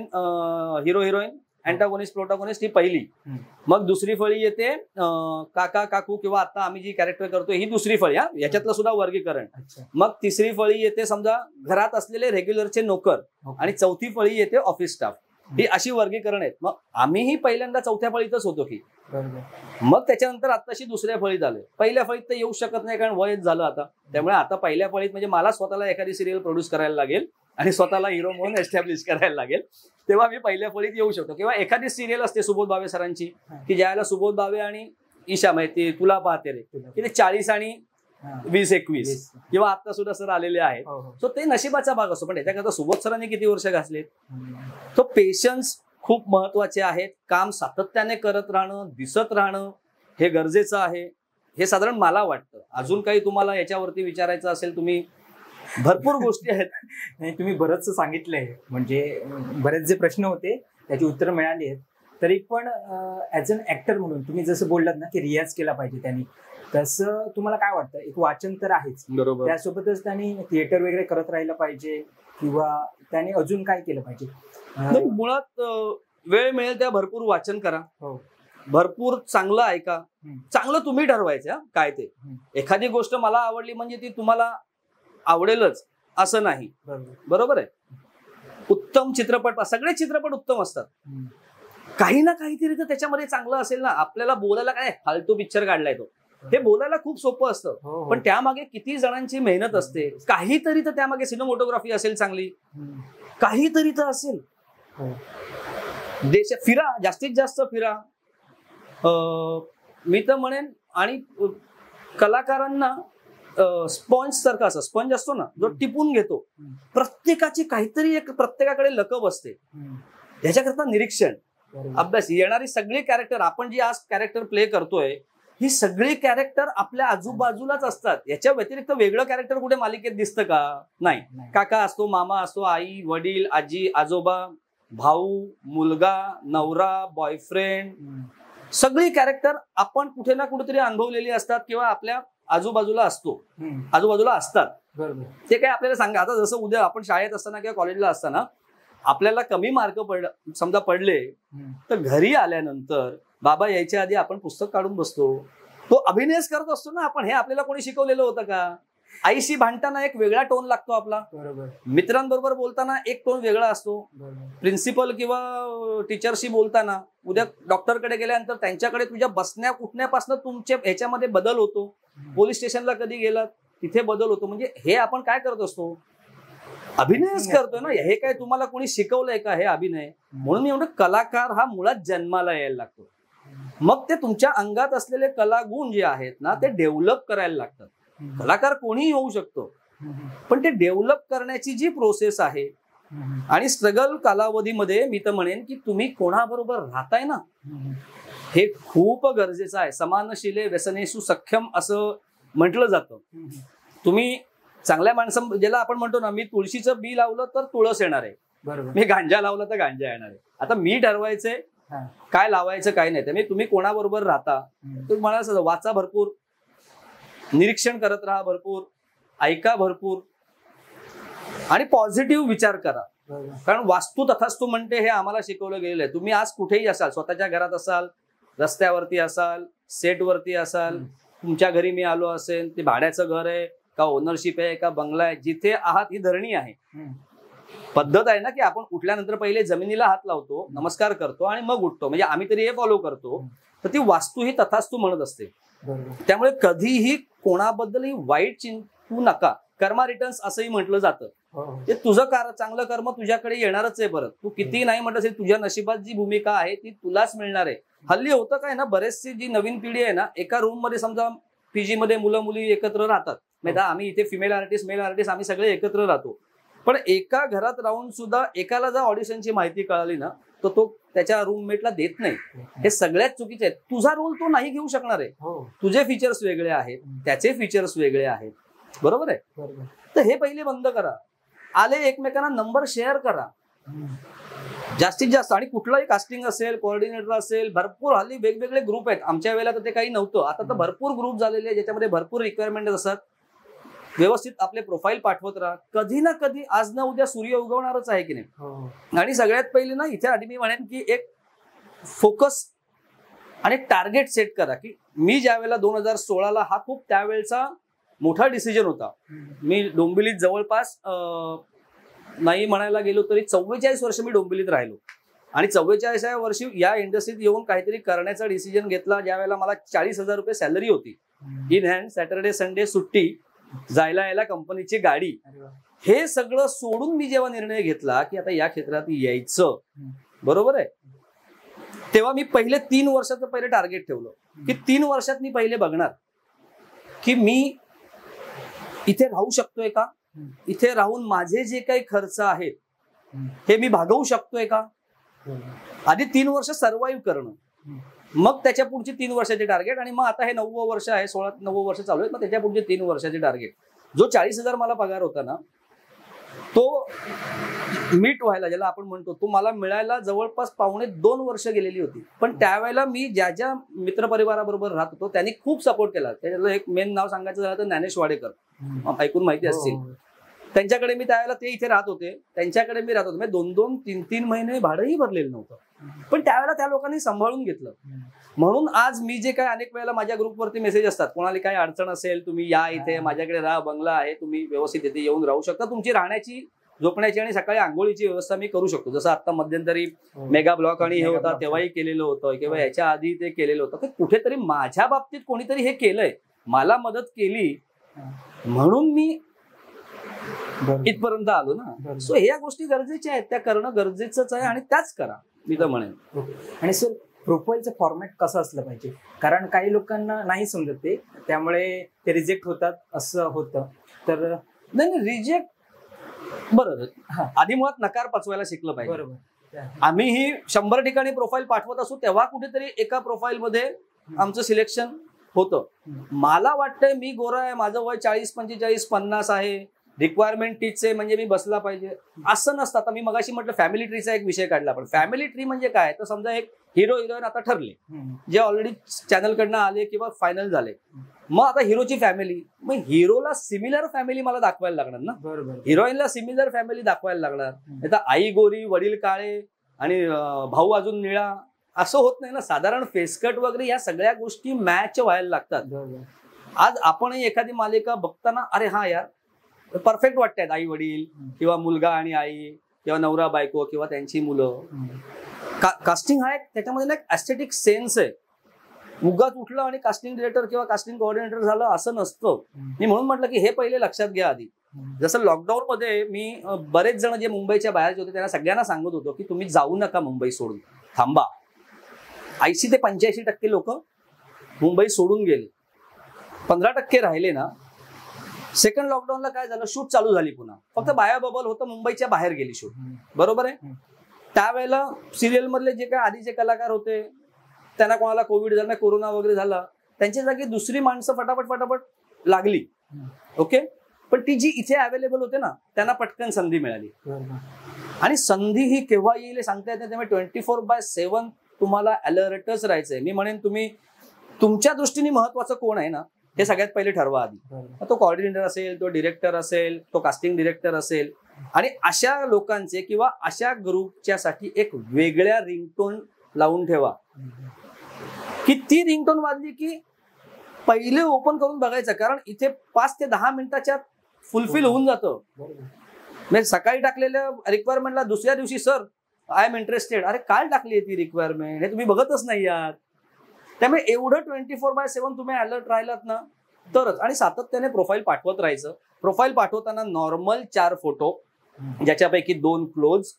hero heroine, antagonist protagonist ही पहिली. मग दुसरी फळी येते काका काकू किंवा आता आम्ही जी कॅरेक्टर करतोय ही दुसरी फळी. हा, याच्यातलं सुद्धा वर्गीकरण. मग तिसरी फळी येते समजा घरात असलेले रेग्युलरचे नोकर, आणि 4थी फळी येते ऑफिस स्टाफ. ही अशी वर्गीकरण आहेत. मग आम्हीही पहिल्यांदा 4थ्या फळीतच होतो की, मग त्याच्यानंतर आताशी 2ऱ्या फळीत आलोय. पहिल्या फळीत तर येऊ शकत नाही कारण वयच झालं आता. त्यामुळे आता पहिल्या फळीत म्हणजे मला स्वतःला एखादी सिरियल प्रोड्यूस करायला लागेल आणि स्वतःला हिरो म्हणून एस्टॅब्लिश करायला लागेल, तेव्हा मी पहिल्या फळीत येऊ शकतो. किंवा एखादी सिरियल असते सुबोध भावे सरांची की ज्याला सुबोध भावे आणि ईशा माहिती तुला पाहते रे, की ते 40 आणि 20-21 किंवा आता सुद्धा सर आलेले आहेत. सो ते नशिबाचा भाग असतो. पण त्याच्याकरता सुबोध सरांनी किती वर्ष घासलेत. तो पेशन्स खूप महत्वाचे आहेत. काम सातत्याने करत राहणं, दिसत राहणं हे गरजेचं आहे, हे साधारण मला वाटतं. अजून काही तुम्हाला याच्यावरती विचारायचं असेल, तुम्ही भरपूर गोष्टी आहेत. नाही, तुम्ही बरंच सांगितलंय, म्हणजे बरेच जे प्रश्न होते त्याची उत्तरं मिळाली आहेत. तरी पण ऍज अन ऍक्टर म्हणून तुम्ही जसं बोललात ना की रियाज केला पाहिजे त्यांनी, तसं तुम्हाला काय वाटतं? एक वाचन तर आहेच, बरोबर, त्यासोबतच त्यांनी थिएटर वगैरे करत राहिलं पाहिजे किंवा त्यांनी अजून काय केलं पाहिजे? मुळात वेळ मिळेल त्या भरपूर वाचन करा, भरपूर चांगलं ऐका, चांगलं तुम्ही ठरवायचं काय ते. एखादी गोष्ट मला आवडली म्हणजे ती तुम्हाला आवडेलच असं नाही, बरोबर आहे. उत्तम चित्रपट, सगळे चित्रपट उत्तम असतात, काही ना काहीतरी तर त्याच्यामध्ये चांगलं असेल ना. आपल्याला बोलायला काय फालतू पिक्चर काढलाय तो, हे बोलायला खूप सोपं असतं, पण त्यामागे किती जणांची मेहनत असते. काहीतरी तर त्यामागे सिनेमॅटोग्राफी असेल चांगली, काहीतरी तर असेल. देश फिरा, जास्तीत जास्त फिरा, मी तर म्हणेन. आणि कलाकारांना स्पंज सारखा असं स्पंज असतो ना, जो टिपून घेतो. प्रत्येकाची काहीतरी एक, प्रत्येकाकडे लकब असते. ह्याच्याकरता निरीक्षण, अभ्यास. येणारी सगळी कॅरेक्टर, आपण जी आज कॅरेक्टर प्ले करतोय, ही सगळी कॅरेक्टर आपल्या आजूबाजूलाच असतात. याच्या व्यतिरिक्त वेगळं कॅरेक्टर कुठे मालिकेत दिसतं का? नाही. काका असतो, मामा असतो, आई वडील, आजी आजोबा, भाऊ, मुलगा, नवरा, बॉयफ्रेंड, सगळी कॅरेक्टर आपण कुठे ना कुठेतरी अनुभवलेली असतात किंवा आपल्या आजूबाजूला असतात. ते काय आपल्याला सांगा. आता जसं उद्या आपण शाळेत असताना किंवा कॉलेजला असताना आपल्याला कमी मार्क समजा पडले, तर घरी आल्यानंतर बाबा यायच्या आधी आपण पुस्तक काढून बसतो, तो अभिनयच करत असतो ना आपण. हे आपल्याला कोणी शिकवलेलं होतं का? आईशी भांडताना एक वेगळा टोन लागतो आपला, मित्रांबरोबर बोलताना एक टोन वेगळा असतो, प्रिन्सिपल किंवा टीचरशी बोलताना, उद्या डॉक्टरकडे गेल्यानंतर त्यांच्याकडे तुझ्या बसण्या उठण्यापासून तुमच्या ह्याच्यामध्ये बदल होतो. पोलीस स्टेशनला कधी गेलात तिथे बदल होतो. म्हणजे हे आपण काय करत असतो? अभिनयच करतोय ना. हे काय तुम्हाला कोणी शिकवलंय का हे अभिनय? म्हणून मी म्हणतो कलाकार हा मुळात जन्माला यायला लागतो, मग ते तुमच्या अंगात असलेले कलागुण जे आहेत ना ते डेव्हलप करायला लागतात. कलाकार कोणीही होऊ शकतो, पण ते डेव्हलप करण्याची जी प्रोसेस आहे आणि स्ट्रगल कालावधीमध्ये मी तर म्हणेन की तुम्ही कोणाबरोबर राहताय ना, हे खूप गरजेचं आहे. समानशीले व्यसनेषु सख्यम असं म्हटलं जातं. तुम्ही चांगल्या माणसं, ज्याला आपण म्हणतो ना, मी तुळशीचं बी लावलं तर तुळस येणार आहे, मी गांजा लावलं तर गांजा येणार आहे. आता मी ठरवायचंय काय लावायचं काय नाही. त्यामुळे तुम्ही कोणाबरोबर राहता, तुम्हाला वाचा भरपूर, निरीक्षण करत राहा भरपूर, ऐका भरपूर आणि पॉझिटिव्ह विचार करा. कारण वास्तू तथास्तू म्हणते हे आम्हाला शिकवलं गेलेलं आहे. तुम्ही आज कुठेही असाल, स्वतःच्या घरात असाल, रस्त्यावरती असाल, सेटवरती असाल, तुमच्या घरी मी आलो असेल, ते भाड्याचं घर आहे का ओनरशिप आहे का बंगला आहे, जिथे आहात ही धरणी आहे. पद्धत आहे ना की आपण उठल्यानंतर पहिले जमिनीला हात लावतो, नमस्कार करतो आणि मग उठतो. म्हणजे आम्ही तरी हे फॉलो करतो. तर ती वास्तू ही तथास्तू म्हणत असते. त्यामुळे कधीही कोणाबद्दलही वाईट चिंतू नका. कर्मा रिटर्न्स असंही म्हटलं जातं. ते तुझं चांगलं कर्म तुझ्याकडे येणारच आहे. परत तू किती नाही म्हटलं असेल, तुझ्या नशिबात जी भूमिका आहे ती तुलाच मिळणार आहे. हल्ली होतं काय ना, बरेचशी जी नवीन पिढी आहे ना, एका रूम मध्ये समजा पीजी मध्ये मुलं मुली एकत्र राहतात. म्हणजे आम्ही इथे फिमेल आर्टिस्ट मेल आर्टिस्ट आम्ही सगळे एकत्र राहतो. पण एका घरात राहून सुद्धा एकाला जर ऑडिशनची माहिती कळाली ना, तर तो त्याच्या रूममेटला देत नाही. हे सगळ्यात चुकीचे आहे. तुझा रोल तो नाही घेऊ शकणार आहे. तुझे फीचर्स वेगळे आहेत, त्याचे फीचर्स वेगळे आहेत, बरोबर आहे. तर हे पहिले बंद करा. आले एकमेकांना नंबर शेअर करा जास्तीत जास्त. आणि कुठलाही कास्टिंग असेल, कोऑर्डिनेटर असेल, भरपूर हल्ली वेगवेगळे ग्रुप आहेत. आमच्या वेळेला तर ते काही नव्हतं, आता तर भरपूर ग्रुप झालेले आहेत ज्याच्यामध्ये भरपूर रिक्वायरमेंट असतात. व्यवस्थित आपले प्रोफाईल पाठवत राहा. कधी ना कधी आज ना उद्या सूर्य उगवणारच आहे की नाही. आणि सगळ्यात पहिले ना इथे आधी मी म्हणेन की एक फोकस आणि टार्गेट सेट करा. की मी ज्या वेळेला 2016ला हा खूप त्यावेळेचा मोठा डिसिजन होता. मी डोंबिवलीत जवळपास नाही म्हणायला गेलो तरी 44 वर्ष मी डोंबिवलीत राहिलो. आणि 44व्या वर्षी या इंडस्ट्रीत येऊन काहीतरी करण्याचा डिसिजन घेतला. ज्या वेळेला मला 40,000 रुपये सॅलरी होती, इन हँड, सॅटर्डे संडे सुट्टी, जायला यायला कंपनीची गाडी. हे सगळं सोडून मी जेव्हा निर्णय घेतला की आता या क्षेत्रात यायचं, बरोबर आहे, तेव्हा मी पहिले 3 वर्षाचं पहिले टार्गेट ठेवलं की 3 वर्षात मी पहिले बघणार की मी इथे राहू शकतोय का, इथे राहून माझे जे काही खर्च आहेत हे मी भागवू शकतोय का. आधी 3 वर्ष सर्व्हाइव्ह करणं, मग त्याच्या पुढची 3 वर्षाचे टार्गेट, आणि मग आता हे 9वं वर्ष आहे, 9वं वर्ष चालू आहे, मग त्याच्या पुढचे 3 वर्षाचे टार्गेट. जो 40,000 मला पगार होता ना, तो मीट व्हायला, ज्याला आपण म्हणतो, तो मला मिळायला जवळपास 2.5 वर्ष गेलेली होती. पण त्यावेळेला मी ज्या ज्या मित्रपरिवाराबरोबर राहत होतो त्यांनी खूप सपोर्ट केला. त्याच्यातलं एक मेन नाव सांगायचं झालं तर ज्ञानेश वाडेकर, ऐकून माहिती असतील. त्यांच्याकडे मी त्यावेळेला, ते इथे राहत होते, त्यांच्याकडे मी राहत होतो. म्हणजे 2-2, 3-3 महिने भाडंही भरलेलं नव्हतं. पण त्यावेळेला त्या लोकांनी सांभाळून घेतलं. म्हणून आज मी जे काय, अनेक वेळेला माझ्या ग्रुपवरती मेसेज असतात, कोणाला काही अडचण असेल, तुम्ही या इथे, माझ्याकडे राहा, बंगला आहे, तुम्ही व्यवस्थित इथे येऊन राहू शकता, तुमची राहण्याची, झोपण्याची आणि सकाळी आंघोळीची व्यवस्था मी करू शकतो. जसं आता मध्यंतरी मेगा ब्लॉक आणि हे होता तेव्हाही केलेलं होतं, किंवा याच्या आधी ते केलेलं होतं. तर कुठेतरी माझ्या बाबतीत कोणीतरी हे केलंय, मला मदत केली, म्हणून मी इथपर्यंत आलो ना. सो ह्या गोष्टी गरजेच्या आहेत, त्या करणं गरजेचंच आहे, आणि त्याच करा, मी तर म्हणेन. आणि सर, प्रोफाईलचं फॉर्मॅट कसं असलं पाहिजे? कारण काही लोकांना नाही समजत ते, त्यामुळे ते रिजेक्ट होतात, असं होतं. तर नाही, रिजेक्ट बरोबर, आधी मुळात नकार पचवायला शिकलं पाहिजे. बरोबर. आम्हीही 100 ठिकाणी प्रोफाईल पाठवत असू, तेव्हा कुठेतरी एका प्रोफाईल मध्ये आमचं सिलेक्शन होतं. मला वाटतंय मी गोरा आहे, माझं वय 40, 45, 50 आहे, रिक्वायरमेंट तीच आहे, म्हणजे मी बसला पाहिजे असं नसतं. आता मी मगाशी म्हटलं फॅमिली ट्रीचा एक विषय काढला, पण फॅमिली ट्री म्हणजे काय, तर समजा एक हिरो हिरोईन आता ठरले, जे ऑलरेडी चॅनलकडनं आले किंवा फायनल झाले. मग आता हिरोची फॅमिली, मग हिरोला सिमिलर फॅमिली मला दाखवायला लागणार ना. बरोबर. हिरोईनला सिमिलर फॅमिली दाखवायला लागणार. आता आई गोरी, वडील काळे आणि भाऊ अजून निळा, असं होत नाही ना. साधारण फेसकट वगैरे या सगळ्या गोष्टी मॅच व्हायला लागतात. आज आपणही एखादी मालिका बघताना, अरे हा यार परफेक्ट वाटतायत, आई वडील किंवा मुलगा आणि आई किंवा नवरा बायको किंवा त्यांची मुलं. कास्टिंग हा एक त्याच्यामध्ये एक एस्थेटिक सेन्स आहे. उगाच उठलं आणि कास्टिंग डिरेक्टर किंवा कास्टिंग कोऑर्डिनेटर झालं असं नसतं. मी म्हणून म्हटलं की हे पहिले लक्षात घ्या आधी. जसं लॉकडाऊन मध्ये मी बरेच जण जे मुंबईच्या बाहेरचे होते त्यांना सगळ्यांना सांगत होतो की तुम्ही जाऊ नका मुंबई सोडून, थांबा. 80 ते 85% लोक मुंबई सोडून गेले. 15% राहिले ना. सेकंड लॉकडाऊनला काय झालं, शूट चालू झाली पुन्हा. फक्त बाया बबल होतं, मुंबईच्या बाहेर गेली शूट. बरोबर आहे. त्यावेळेला सिरियल मधले जे काय आधीचे कलाकार होते त्यांना कोणाला कोविड झाला, कोरोना वगैरे झाला, त्यांच्या जागी दुसरी माणसं फटाफट लागली. ओके. पण ती जी इथे अवेलेबल होते ना त्यांना पटकन संधी मिळाली. आणि संधी ही केव्हा येईल सांगता येत नाही. त्यामुळे 24/7 तुम्हाला अलर्टच राहायचंय. मी म्हणेन तुम्ही तुमच्या दृष्टीने महत्वाचं कोण आहे ना हे सगळ्यात पहिले ठरवा आधी. तो कोऑर्डिनेटर असेल, तो डिरेक्टर असेल, तो कास्टिंग डिरेक्टर असेल, आणि अशा लोकांचे किंवा अशा ग्रुपच्या साठी एक वेगळ्या रिंगटोन लावून ठेवा की ती रिंगटोन वाजली की पहिले ओपन करून बघायचं. कारण इथे 5 ते 10 मिनिटाच्या फुलफिल होऊन जातं. म्हणजे सकाळी टाकलेल्या रिक्वायरमेंटला दुसऱ्या दिवशी सर आय एम इंटरेस्टेड, अरे काल टाकली ती रिक्वायरमेंट, हे तुम्ही बघतच नाही आहात. त्यामुळे एवढं 24/7 तुम्ही अलर्ट राहिलात ना तरच. आणि सातत्याने प्रोफाईल पाठवत राहायचं. प्रोफाईल पाठवताना नॉर्मल 4 फोटो, ज्याच्यापैकी 2 क्लोज,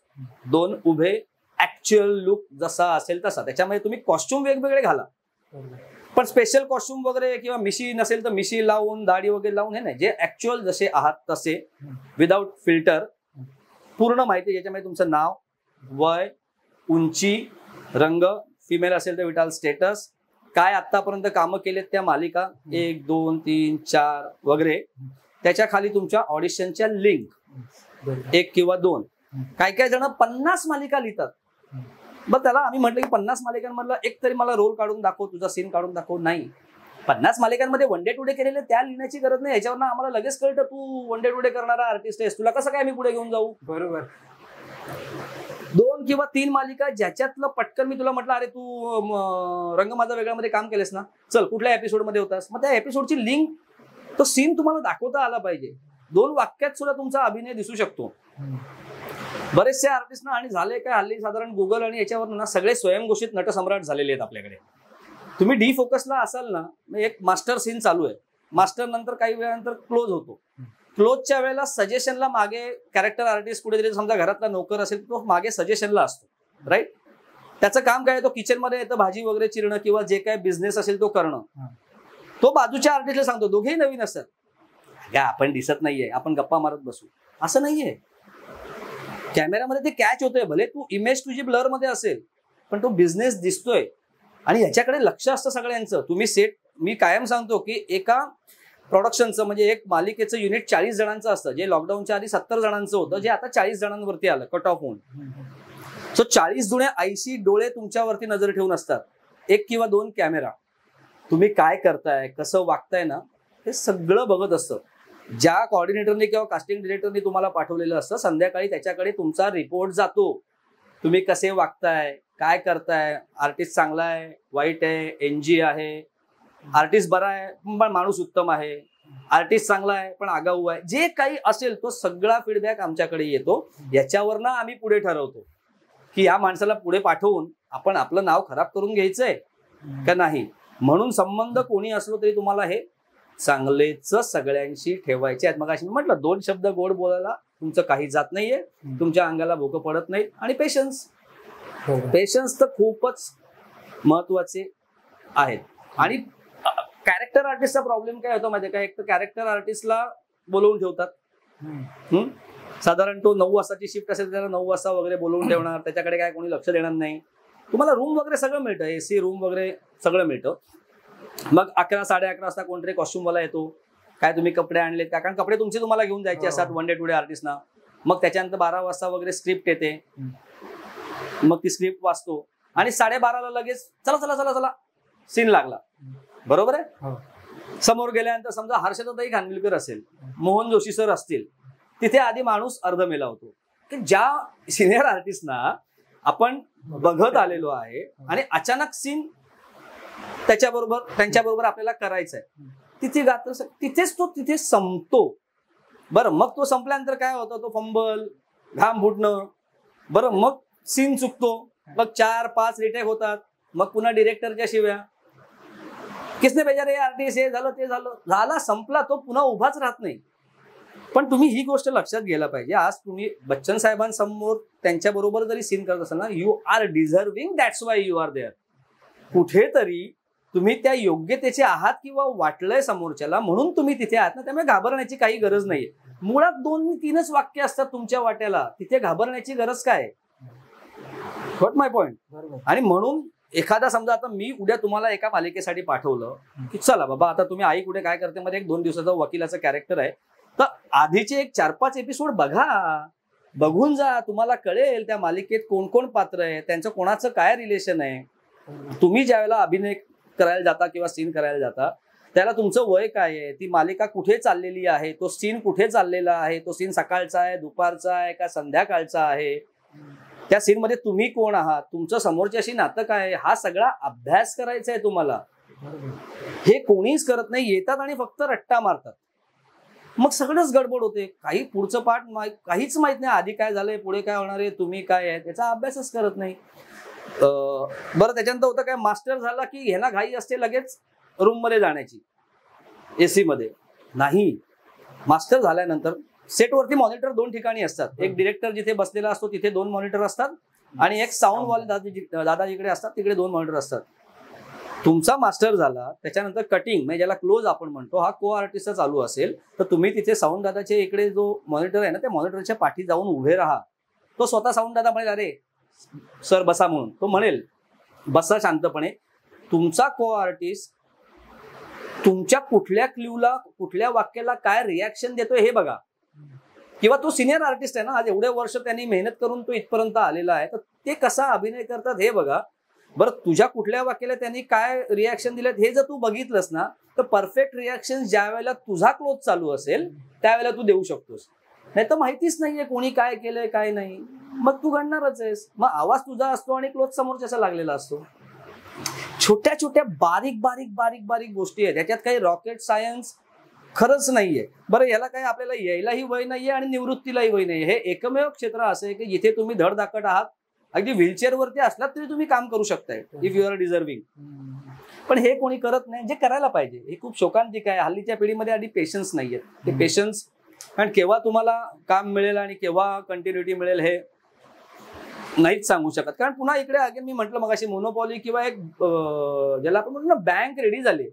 2 उभे, ऍक्च्युअल लुक जसा असेल तसा. त्याच्यामध्ये तुम्ही कॉस्ट्युम वेगवेगळे घाला, पण स्पेशल कॉस्ट्युम वगैरे किंवा मिशी नसेल तर मिशी लावून, दाढी वगैरे लावून, हे नाही, जे ऍक्च्युअल जसे आहात तसे, विदाउट फिल्टर, पूर्ण माहिती, ज्याच्यामध्ये तुमचं नाव, वय, उंची, रंग, फिमेल असेल तर विटाल स्टेटस, काय आतापर्यंत कामं केलेत त्या मालिका 1, 2, 3, 4 वगैरे. त्याच्या खाली तुमच्या ऑडिशनच्या लिंक 1 किंवा 2. काय काय जण 50 मालिका लिहितात. बघ, त्याला आम्ही म्हटलं की 50 मालिकांमधला एक तरी मला रोल काढून दाखव, तुझा सीन काढून दाखव. नाही, 50 मालिकांमध्ये वन डे टू डे केलेले त्या लिहिण्याची गरज नाही. याच्यावर आम्हाला लगेच कळतं तू वन डे टू डे करणारा आर्टिस्ट आहेस, तुला कसं काय मी पुढे घेऊन जाऊ. बरोबर. 2 किंवा 3 मालिका ज्याच्यातलं पटकन मी तुला म्हटलं अरे तू रंग माझा वेगळ्यामध्ये काम केलेस ना, चल कुठल्या एपिसोड मध्ये होतास, मग त्या एपिसोडची लिंक, तो सीन तुम्हाला दाखवता आला पाहिजे. 2 वाक्यात सुद्धा तुमचा अभिनय दिसू शकतो. बरेचसे आर्टिस्ट ना, आणि झाले काय हल्ली साधारण गुगल आणि याच्यावर ना सगळे स्वयंघोषित नटसम्राट झालेले आहेत आपल्याकडे. तुम्ही डी फोकसला असाल ना, एक मास्टर सीन चालू आहे, मास्टर नंतर काही वेळानंतर क्लोज होतो. क्लोजच्या वेळेला सजेशनला मागे कॅरेक्टर आर्टिस्ट कुठेतरी, समजा घरातला नोकर असेल तो मागे सजेशनला असतो, राईट. त्याचं काम काय, तो किचन मध्ये येतं भाजी वगैरे चिरणं किंवा जे काय बिझनेस असेल तो करणं. तो बाजूच्या आर्टिस्टला सांगतो, दोघेही नवीन असतात, आपण दिसत नाहीये, आपण गप्पा मारत बसू, असं नाहीये. कॅमेरामध्ये ते कॅच होतंय. भले तू इमेज तुझी ब्लर मध्ये असेल पण तो बिझनेस दिसतोय आणि ह्याच्याकडे लक्ष असतं सगळ्यांचं. तुम्ही सेट, मी कायम सांगतो की एका प्रोडक्शनचं म्हणजे एक मालिकेचं युनिट 40 जणांचं असतं, जे लॉकडाऊनच्या आधी 70 जणांचं होतं, जे आता 40 जणांवरती आलं कट ऑफ होऊन. सो 40 जुने 80 डोळे तुमच्यावरती नजर ठेवून असतात, 1 किंवा 2 कॅमेरा. तुम्ही काय करताय, कसं वागताय ना, हे सगळं बघत असतं. ज्या कॉर्डिनेटरने किंवा कास्टिंग डिरेक्टरने तुम्हाला पाठवलेलं असतं, संध्याकाळी त्याच्याकडे तुमचा रिपोर्ट जातो. तुम्ही कसे वागताय, काय करताय, आर्टिस्ट चांगला आहे, वाईट आहे, एनजी आहे, आर्टिस्ट बरा आहे पण माणूस उत्तम आहे, आर्टिस्ट चांगला आहे पण आगाऊ आहे, जे काही असेल तो सगळा फीडबॅक आमच्याकडे येतो. याच्यावरनं आम्ही पुढे ठरवतो की या माणसाला पुढे पाठवून आपण आपलं नाव खराब करून घ्यायचंय का नाही. म्हणून संबंध कोणी असलो तरी तुम्हाला हे चांगलेच सगळ्यांशी ठेवायचे आहेत. मग अशी म्हटलं 2 शब्द गोड बोलायला तुमचं काही जात नाहीये, तुमच्या अंगाला भोकं पडत नाही. आणि पेशन्स तर खूपच महत्वाचे आहेत. आणि कॅरेक्टर आर्टिस्टचा प्रॉब्लेम काय होतो माहितीये का, एक तर कॅरेक्टर आर्टिस्टला बोलवून ठेवतात. साधारण तो 9 वाजताची शिफ्ट असेल त्याला 9 वाजता वगैरे बोलवून ठेवणार, त्याच्याकडे काय कोणी लक्ष देणार नाही. तुम्हाला रूम वगैरे सगळं मिळतं, AC रूम वगैरे सगळं मिळतं. मग 11 साडे 11 वाजता कोणतरी कॉस्ट्युमवाला येतो, काय तुम्ही कपडे आणलेत का, कारण कपडे तुमचे तुम्हाला घेऊन जायचे असतात वन डे टू डे आर्टिस्टना. मग त्याच्यानंतर 12 वाजता वगैरे स्क्रिप्ट येते, मग ती स्क्रिप्ट वाचतो आणि 12:30ला लगेच चला चला चला चला सीन लागला. बरोबर आहे. समोर गेल्यानंतर समजा हर्षदाताई खानविलकर असेल, मोहन जोशी सर असतील, तिथे आधी माणूस अर्धमेला होतो की ज्या सिनियर आर्टिस्टना आपण बघत आलेलो आहे आणि अचानक सीन त्यांच्याबरोबर आपल्याला करायचं आहे, तिथे गात तिथेच तो तिथे संपतो. बरं, मग तो संपल्यानंतर काय होतं, तो फंबल, घाम फुटणं, बरं मग सीन चुकतो, मग 4-5 रिटेक होतात, मग पुन्हा डिरेक्टरच्या शिव्या, किसने भेजा रे आर्टिस्ट, हे झालं ते झाला संपला, तो पुन्हा उभाच राहत नाही. पण तुम्ही ही गोष्ट लक्षात घ्यायला पाहिजे. आज तुम्ही बच्चन साहेबांसमोर त्यांच्या बरोबर जरी सीन करत असाल ना, you are deserving, that's why you are there. कुठेतरी तुम्ही त्या योग्यतेचे आहात किंवा वाटलंय समोरच्याला म्हणून तुम्ही तिथे आहात ना, त्यामुळे घाबरण्याची काही गरज नाहीये. मुळात 2-3च वाक्य असतात तुमच्या वाट्याला, तिथे घाबरण्याची गरज काय. What my point. आणि म्हणून एखादा समजा आता मी उद्या तुम्हाला एका मालिकेसाठी पाठवलं की चला बाबा आता तुम्ही आई कुठे काय करते मध्ये 1-2 दिवसाचा वकिलाचं कॅरेक्टर आहे, तर आधीचे एक 4-5 एपिसोड बघून जा, तुम्हाला कळेल त्या मालिकेत कोण कोण पात्र आहे, त्यांचं कोणाचं काय रिलेशन आहे. तुम्ही ज्यावेळेला अभिनय करायला जाता किंवा सीन करायला जाता त्याला तुमचं वय काय आहे, ती मालिका कुठे चाललेली आहे, तो सीन कुठे चाललेला आहे, तो सीन सकाळचा आहे, दुपारचा आहे का संध्याकाळचा आहे, त्या सीन मध्ये तुम्ही कोण आहात, तुमचं समोरच्याशी नातं काय आहे, हा सगळा अभ्यास करायचा आहे तुम्हाला. हे कोणीच करत नाही, येतात आणि फक्त रट्टा मारतात, मग सगळंच गडबड होते. काही पुढचं पाठ काहीच माहित नाही, आधी काय झालंय पुढे काय होणार आहे, तुम्ही काय आहे त्याचा अभ्यासच करत नाही. बरं, त्याच्यानंतर होतं काय, मास्टर झाला की ह्याला घाई असते लगेच रूम मध्ये जाण्याची, AC मध्ये नाही. मास्टर झाल्यानंतर सेटवरती मॉनिटर 2 ठिकाणी असतात, एक डिरेक्टर जिथे बसलेला असतो तिथे 2 मॉनिटर असतात आणि एक साऊंड वाले दादा जिकडे असतात तिकडे 2 मॉनिटर असतात. तुमचा मास्टर झाला त्याच्यानंतर कटिंग म्हणजे ज्याला क्लोज आपण म्हणतो, हा को आर्टिस्ट चालू असेल तर तुम्ही तिथे साऊंड दादाचे इकडे जो मॉनिटर आहे ना, त्या मॉनिटरच्या पाठी जाऊन उभे राहा. तो स्वतः साऊंड दादा म्हणेल अरे सर बसा म्हणून, तो म्हणेल बसा शांतपणे. तुमचा को आर्टिस्ट तुमच्या कुठल्या क्ल्यूला कुठल्या वाक्याला काय रिॲक्शन देतोय हे बघा. किंवा तो सिनियर आर्टिस्ट आहे ना, आज एवढे वर्ष त्यांनी मेहनत करून तो इथपर्यंत आलेला आहे, तर ते कसा अभिनय करतात हे बघा. बरं, तुझ्या कुठल्या वाक्याला त्यांनी काय रिॲक्शन दिलेत हे जर तू बघितलंस ना, तर परफेक्ट रिॲक्शन ज्या वेळेला तुझा क्लोज चालू असेल त्यावेळेला तू देऊ शकतोस. नाही तर माहितीच नाहीये कोणी काय केलंय काय नाही, मग तू घडणारच आहेस. मग आवाज तुझा असतो आणि क्लोज समोरच्याचा लागलेला असतो. छोट्या छोट्या बारीक बारीक बारीक बारीक गोष्टी आहेत, त्याच्यात काही रॉकेट सायन्स खरंच नाहीये. बरं, याला काही आपल्याला यायलाही वय नाहीये आणि निवृत्तीलाही वय नाहीये. हे एकमेव क्षेत्र असं आहे की जिथे तुम्ही धडधाकट आहात, अगदी व्हीलचेअरवरती असलात तरी तुम्ही काम करू शकताय इफ यू आर डिझर्विंग. पण हे कोणी करत नाही, जे करायला पाहिजे. हे खूप शोकांतिक आहे. हल्लीच्या पिढीमध्ये आधी पेशन्स नाहीयेत. ते पेशन्स, कारण केव्हा तुम्हाला काम मिळेल आणि केव्हा कंटिन्युटी मिळेल हे नाहीच सांगू शकत. कारण पुन्हा इकडे अगेन मी म्हटलं मगाशी मोनोपॉली किंवा एक ज्याला आपण म्हणतो ना बँक रेडी झाली.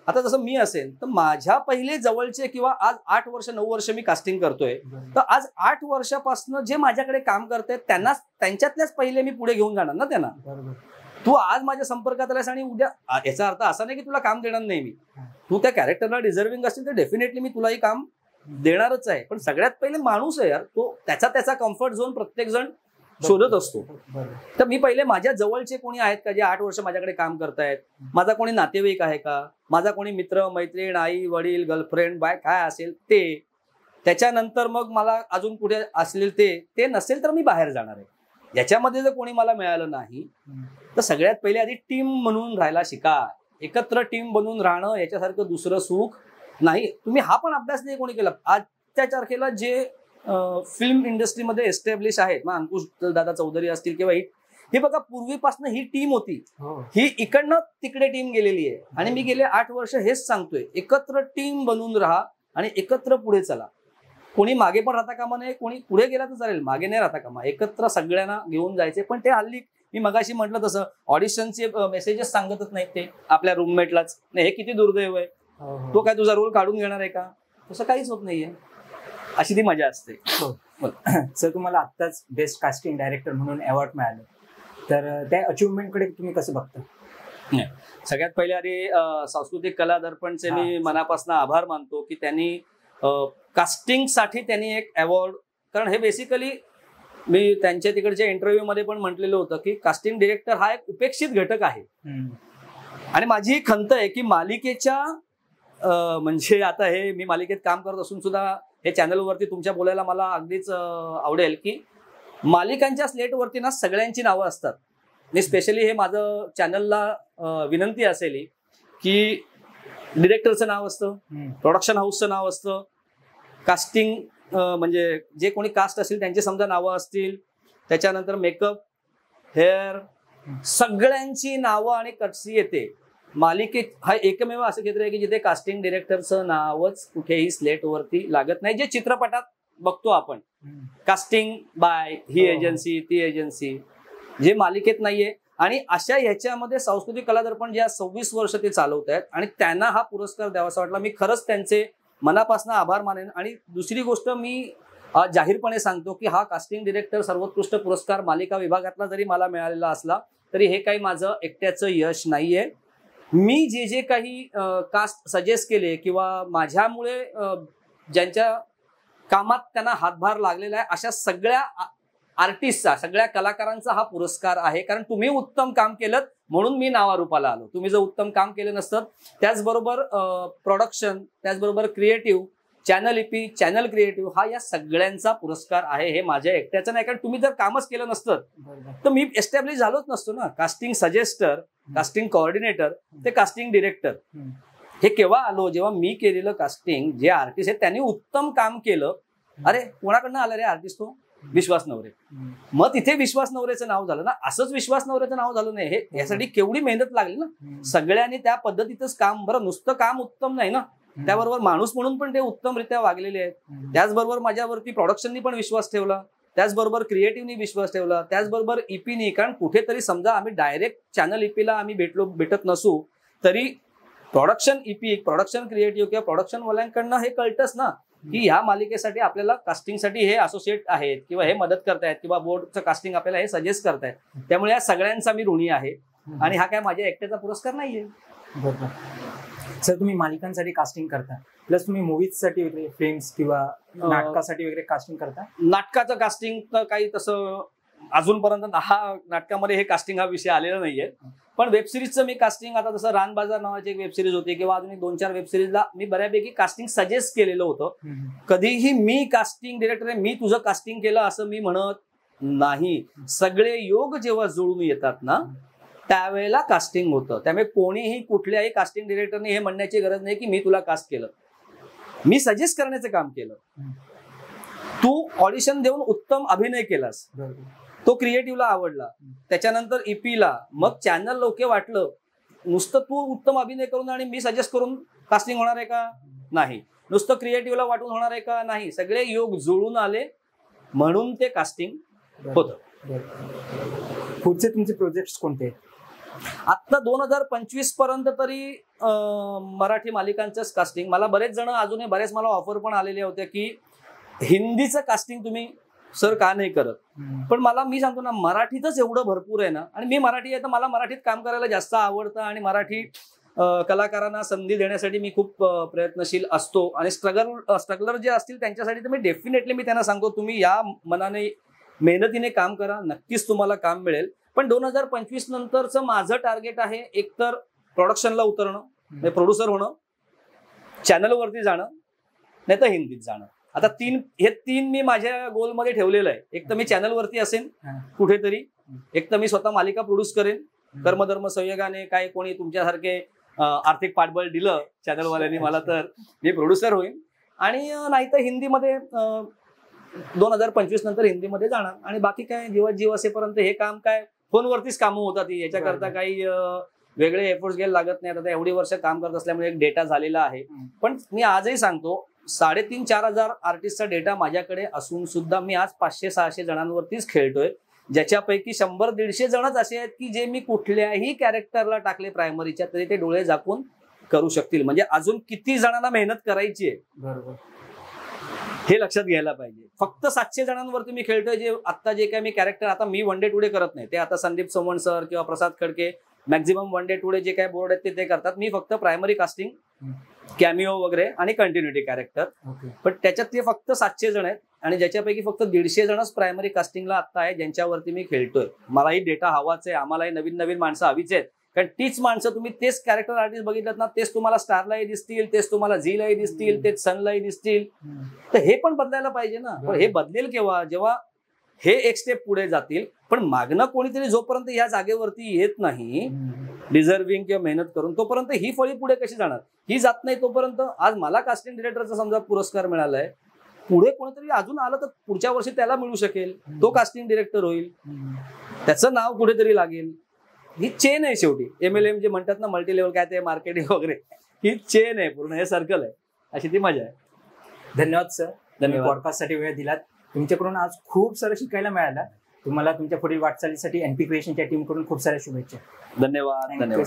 आता जसं मी असेल तर माझ्या पहिले जवळचे किंवा आज 8 वर्ष 9 वर्ष मी कास्टिंग करतोय, तर आज 8 वर्षापासून जे माझ्याकडे काम करतायत त्यांना त्यांच्यातल्याच पहिले मी पुढे घेऊन जाणार ना त्यांना. तू आज माझ्या संपर्कात आलास आणि उद्या, याचा अर्थ असा नाही की तुला काम देणार नाही मी. तू त्या कॅरेक्टरला डिझर्विंग असतील तर डेफिनेटली मी तुलाही काम देणारच आहे. पण सगळ्यात पहिले माणूस आहे यार, तो त्याचा कम्फर्ट झोन प्रत्येक जण शोधत असतो. तर मी पहिले माझ्या जवळचे कोणी आहेत का जे 8 वर्ष माझ्याकडे काम करतायत, माझा कोणी नातेवाईक आहे का, माझा कोणी मित्र मैत्रीण आई वडील गर्लफ्रेंड बाय काय असेल ते, त्याच्यानंतर मग मला अजून कुठे असलेल ते नसेल तर मी बाहेर जाणार आहे. याच्यामध्ये जर कोणी मला मिळालं नाही तर सगळ्यात पहिले आधी टीम म्हणून राहायला शिका. एकत्र टीम बनून राहणं याच्यासारखं दुसरं सुख नाही. तुम्ही हा पण अभ्यास नाही कोणी केला. आजच्या तारखेला जे फिल्म इंडस्ट्रीमध्ये एस्टॅब्लिश आहेत, मग अंकुश दादा चौधरी असतील किंवा ही बघा पूर्वीपासून ही टीम होती, ही इकडनं तिकडे टीम गेलेली आहे. आणि मी गेले 8 वर्ष हेच सांगतोय, एकत्र टीम बनून राहा आणि एकत्र पुढे चला. कोणी मागे पण राहता कामा नये, कोणी पुढे गेला तर चालेल, मागे नाही राहता कामा. एकत्र सगळ्यांना घेऊन जायचे. पण ते हल्ली मी मगाशी म्हटलं तसं ऑडिशनचे मेसेजेस सांगतच नाहीत ते आपल्या रूममेटलाच. नाही, हे किती दुर्दैव आहे. तो काय तुझा रोल काढून घेणार आहे का? तसं काहीच होत नाहीये. अशी ती मजा असते. सर, तुम्हाला आत्ताच बेस्ट कास्टिंग डायरेक्टर म्हणून अवॉर्ड मिळालं, तर त्या अचिव्हमेंटकडे तुम्ही कसं बघता? सगळ्यात पहिले आधी सांस्कृतिक कला दर्पणचे मी मनापासून आभार मानतो की त्यांनी कास्टिंगसाठी त्यांनी एक अवॉर्ड, कारण हे बेसिकली मी त्यांच्या तिकडच्या इंटरव्ह्यू मध्ये पण म्हटलेलं होतं की कास्टिंग डिरेक्टर हा एक उपेक्षित घटक आहे. आणि माझी खंत आहे की मालिकेच्या म्हणजे आता हे मी मालिकेत काम करत असून सुद्धा हे चॅनलवरती तुमच्या बोलायला मला अगदीच आवडेल की मालिकांच्या स्लेटवरती ना सगळ्यांची नावं असतात. मी स्पेशली हे माझं चॅनलला विनंती असेल की डिरेक्टरचं नाव असतं, प्रोडक्शन हाऊसचं नाव असतं, कास्टिंग म्हणजे जे कोणी कास्ट असतील त्यांची समजा नावं असतील, त्याच्यानंतर मेकअप, हेअर, सगळ्यांची नावं आणि कटसी येते. मालिकेत हा एकमेव असं क्षेत्र आहे की जिथे कास्टिंग डिरेक्टरचं नावच कुठेही स्लेटवरती लागत नाही. जे चित्रपटात बघतो आपण कास्टिंग बाय ही एजन्सी ती एजन्सी, जे मालिकेत नाहीये. आणि अशा ह्याच्यामध्ये सांस्कृतिक कला दर्पण ज्या 26 वर्ष ते चालवत आहेत आणि त्यांना हा पुरस्कार द्यावासा वाटला. मी खरंच त्यांचे मनापासून आभार मानेन. आणि दुसरी गोष्ट मी जाहीरपणे सांगतो की हा कास्टिंग डिरेक्टर सर्वोत्कृष्ट पुरस्कार मालिका विभागातला जरी मला मिळालेला असला तरी हे काही माझं एकट्याचं यश नाहीये. मी जे काही कास्ट सजेस्ट केले किंवा माझ्यामुळे ज्यांच्या कामात त्यांना हातभार लागलेला आहे अशा सगळ्या आर्टिस्टचा, सगळ्या कलाकारांचा हा पुरस्कार आहे. कारण तुम्ही उत्तम काम केलं म्हणून मी नावारूपाला आलो. तुम्ही जर उत्तम काम केलं नसतं, त्याचबरोबर प्रोडक्शन, त्याचबरोबर creative, channel EP, channel creative, हा या सगळ्यांचा पुरस्कार आहे. हे माझ्या एकट्याचं नाही. कारण तुम्ही जर कामच केलं नसतं तर मी एस्टॅब्लिश झालोच नसतो ना. कास्टिंग सजेस्टर, कास्टिंग कोऑर्डिनेटर ते कास्टिंग डिरेक्टर हे केव्हा आलो? जेव्हा मी केलेलं कास्टिंग, जे आर्टिस्ट आहेत त्यांनी उत्तम काम केलं. अरे कोणाकडनं आलं रे आर्टिस्ट? तो विश्वास नवरे. मग तिथे विश्वास नवरेचं नाव झालं ना. असंच विश्वास नवरेचं नाव झालं नाही. हे यासाठी केवढी मेहनत लागली ना. सगळ्यांनी त्या पद्धतीतच काम, बरं नुसतं काम उत्तम नाही ना, त्याबरोबर माणूस म्हणून पण ते उत्तमरित्या वागलेले आहेत. त्याचबरोबर माझ्यावरती प्रोडक्शननी पण विश्वास ठेवला, त्याचबरोबर क्रिएटिव्हनी विश्वास ठेवला, त्याचबरोबर ईपीनी. कारण कुठेतरी समजा आम्ही डायरेक्ट चॅनल ईपीला आम्ही भेटत नसू तरी प्रोडक्शन ईपी, प्रोडक्शन क्रिएटिव्ह किंवा प्रोडक्शन वाल्यांकडनं हे कळतंच ना की ह्या मालिकेसाठी आपल्याला कास्टिंगसाठी हे असोसिएट आहेत किंवा हे मदत करतायत किंवा बोर्डचं कास्टिंग आपल्याला हे सजेस्ट करतायत. त्यामुळे या सगळ्यांचा मी ऋणी आहे. आणि हा काय माझ्या एकट्याचा पुरस्कार नाहीये. बरोबर. सर, तुम्ही मालिकांसाठी कास्टिंग करता, प्लस तुम्ही मूवीजसाठी वगैरे, फिल्म्स किंवा नाटकासाठी वगैरे कास्टिंग करता? नाटकाचं कास्टिंग तर काही तसं अजूनपर्यंत हा नाटकामध्ये हे कास्टिंग हा विषय आलेला नाहीये. पण वेबसिरीजचं मी कास्टिंग, आता जसं रान बाजार नावाची एक वेबसिरीज होती किंवा अजून 2-4 वेबसिरीजला मी बऱ्यापैकी कास्टिंग सजेस्ट केलेलं होतं. कधीही मी कास्टिंग डिरेक्टर आहे, मी तुझं कास्टिंग केलं असं मी म्हणत नाही. सगळे योग जेव्हा जुळून येतात ना त्यावेळेला कास्टिंग होतं. त्यामुळे कोणीही कुठल्याही कास्टिंग डिरेक्टरने हे म्हणण्याची गरज नाही की मी तुला कास्ट केलं. मी सजेस्ट करण्याचं काम केलं. तू ऑडिशन देऊन उत्तम अभिनय केलास, तो क्रिएटिव्हला आवडला, त्याच्यानंतर ईपीला, मग चॅनल लोके वाटलं. नुसतं तू उत्तम अभिनय करून आणि मी सजेस्ट करून कास्टिंग होणार आहे का? नाही. नुसतं क्रिएटिव्हला वाटून होणार आहे का? नाही. सगळे योग जुळून आले म्हणून ते कास्टिंग होतं. पुढचे तुमचे प्रोजेक्ट्स कोणते? आता 2025 पर्यंत तरी मराठी मालिकांचंच कास्टिंग. मला बरेच जण अजूनही बरेच मला ऑफर पण आलेले होते की हिंदीचं कास्टिंग तुम्ही सर का नाही करत. पण मी सांगतो ना, मराठीतच एवढं भरपूर आहे ना, आणि मी मराठी आहे तर मला मराठीत काम करायला जास्त आवडतं, आणि मराठी कलाकारांना संधी देण्यासाठी मी खूप प्रयत्नशील असतो. आणि स्ट्रगलर जे असतील त्यांच्यासाठी तर मी डेफिनेटली मी त्यांना सांगतो, तुम्ही या मनाने मेहनतीने काम करा, नक्कीच तुम्हाला काम मिळेल. पण 2025 नंतरचं माझं टार्गेट आहे एकतर प्रोडक्शनला उतरणं, म्हणजे प्रोड्युसर होणं, चॅनलवरती जाणं, नाही तर हिंदीत जाणं. आता हे तीन मी माझ्या गोलमध्ये ठेवलेलं आहे. एक तर मी चॅनलवरती असेन कुठेतरी, एक तर मी स्वतः मालिका प्रोड्यूस करेन कर्मधर्म संयोगाने, काय कोणी तुमच्यासारखे आर्थिक पाठबळ दिलं चॅनलवाल्यांनी मला तर मी प्रोड्युसर होईन, आणि नाही तर हिंदीमध्ये 2025 नंतर हिंदीमध्ये जाणार. आणि बाकी काय जीवात जीव असेपर्यंत हे काम काय फोनवरतीच कामं होतात, याच्याकरता काही वेगळे एफर्ट्स घ्यायला लागत नाही. आता एवढी वर्ष काम करत असल्यामुळे एक डेटा झालेला आहे. पण मी आजही सांगतो, 3,500-4,000 हजार आर्टिस्टचा डेटा माझ्याकडे असून सुद्धा मी आज 500-600 जणांवरतीच खेळतोय, ज्याच्यापैकी 100-150 जणच असे आहेत की जे मी कुठल्याही कॅरेक्टरला टाकले प्रायमरीच्या तरी ते डोळे झाकून करू शकतील. म्हणजे अजून किती जणांना मेहनत करायची आहे, बरोबर, हे लक्षात घ्यायला पाहिजे. फक्त 700 जणांवरती मी खेळतोय. जे आता जे काय मी कॅरेक्टर, आता मी वन डे टुडे करत नाही, ते आता संदीप चव्हाण सर किंवा Prasad Khadke maximum one day today जे काय बोर्ड आहेत ते करतात. मी फक्त प्रायमरी कास्टिंग, कॅमिओ वगैरे आणि कंटिन्युटी कॅरेक्टर. पण त्याच्यात ते फक्त 700 जण आहेत, आणि ज्याच्यापैकी फक्त 150 जणच प्रायमरी कास्टिंगला आता आहे, ज्यांच्यावरती मी खेळतोय. मलाही डेटा हवाच आहे, आम्हालाही नवीन नवीन माणसं हवीच आहेत. कारण तीच माणसं तुम्ही तेच कॅरेक्टर आर्टिस्ट बघितलं ना, तेच तुम्हाला स्टारलाही दिसतील, तेच तुम्हाला झीलाही दिसतील, तेच सनलाही दिसतील. तर हे पण बदलायला पाहिजे ना. पण हे बदलेल केव्हा, जेव्हा हे एक स्टेप पुढे जातील. पण मागणं कोणीतरी जोपर्यंत या जागेवरती येत नाही डिझर्विंग किंवा मेहनत करून, तोपर्यंत ही फळी पुढे कशी जाणार, ही जात नाही. तोपर्यंत आज मला कास्टिंग डिरेक्टरचा समजा पुरस्कार मिळालाय, पुढे कोणीतरी अजून आलं तर पुढच्या वर्षी त्याला मिळू शकेल, तो कास्टिंग डिरेक्टर होईल, त्याचं नाव कुठेतरी लागेल. ही चेन आहे शेवटी. MLM जे म्हणतात ना, मल्टी लेवल काय ते मार्केटिंग वगैरे, ही चेन आहे पूर्ण, हे सर्कल आहे, अशी ती मजा आहे. धन्यवाद सर, धन्यवाद पॉडकास्टसाठी वेळ दिलात. तुमच्याकडून आज खूप सारं शिकायला मिळालं. तुम्हाला तुमच्या पुढील वाटचालीसाठी NP क्रिएशनच्या टीमकडून खूप साऱ्या शुभेच्छा. धन्यवाद.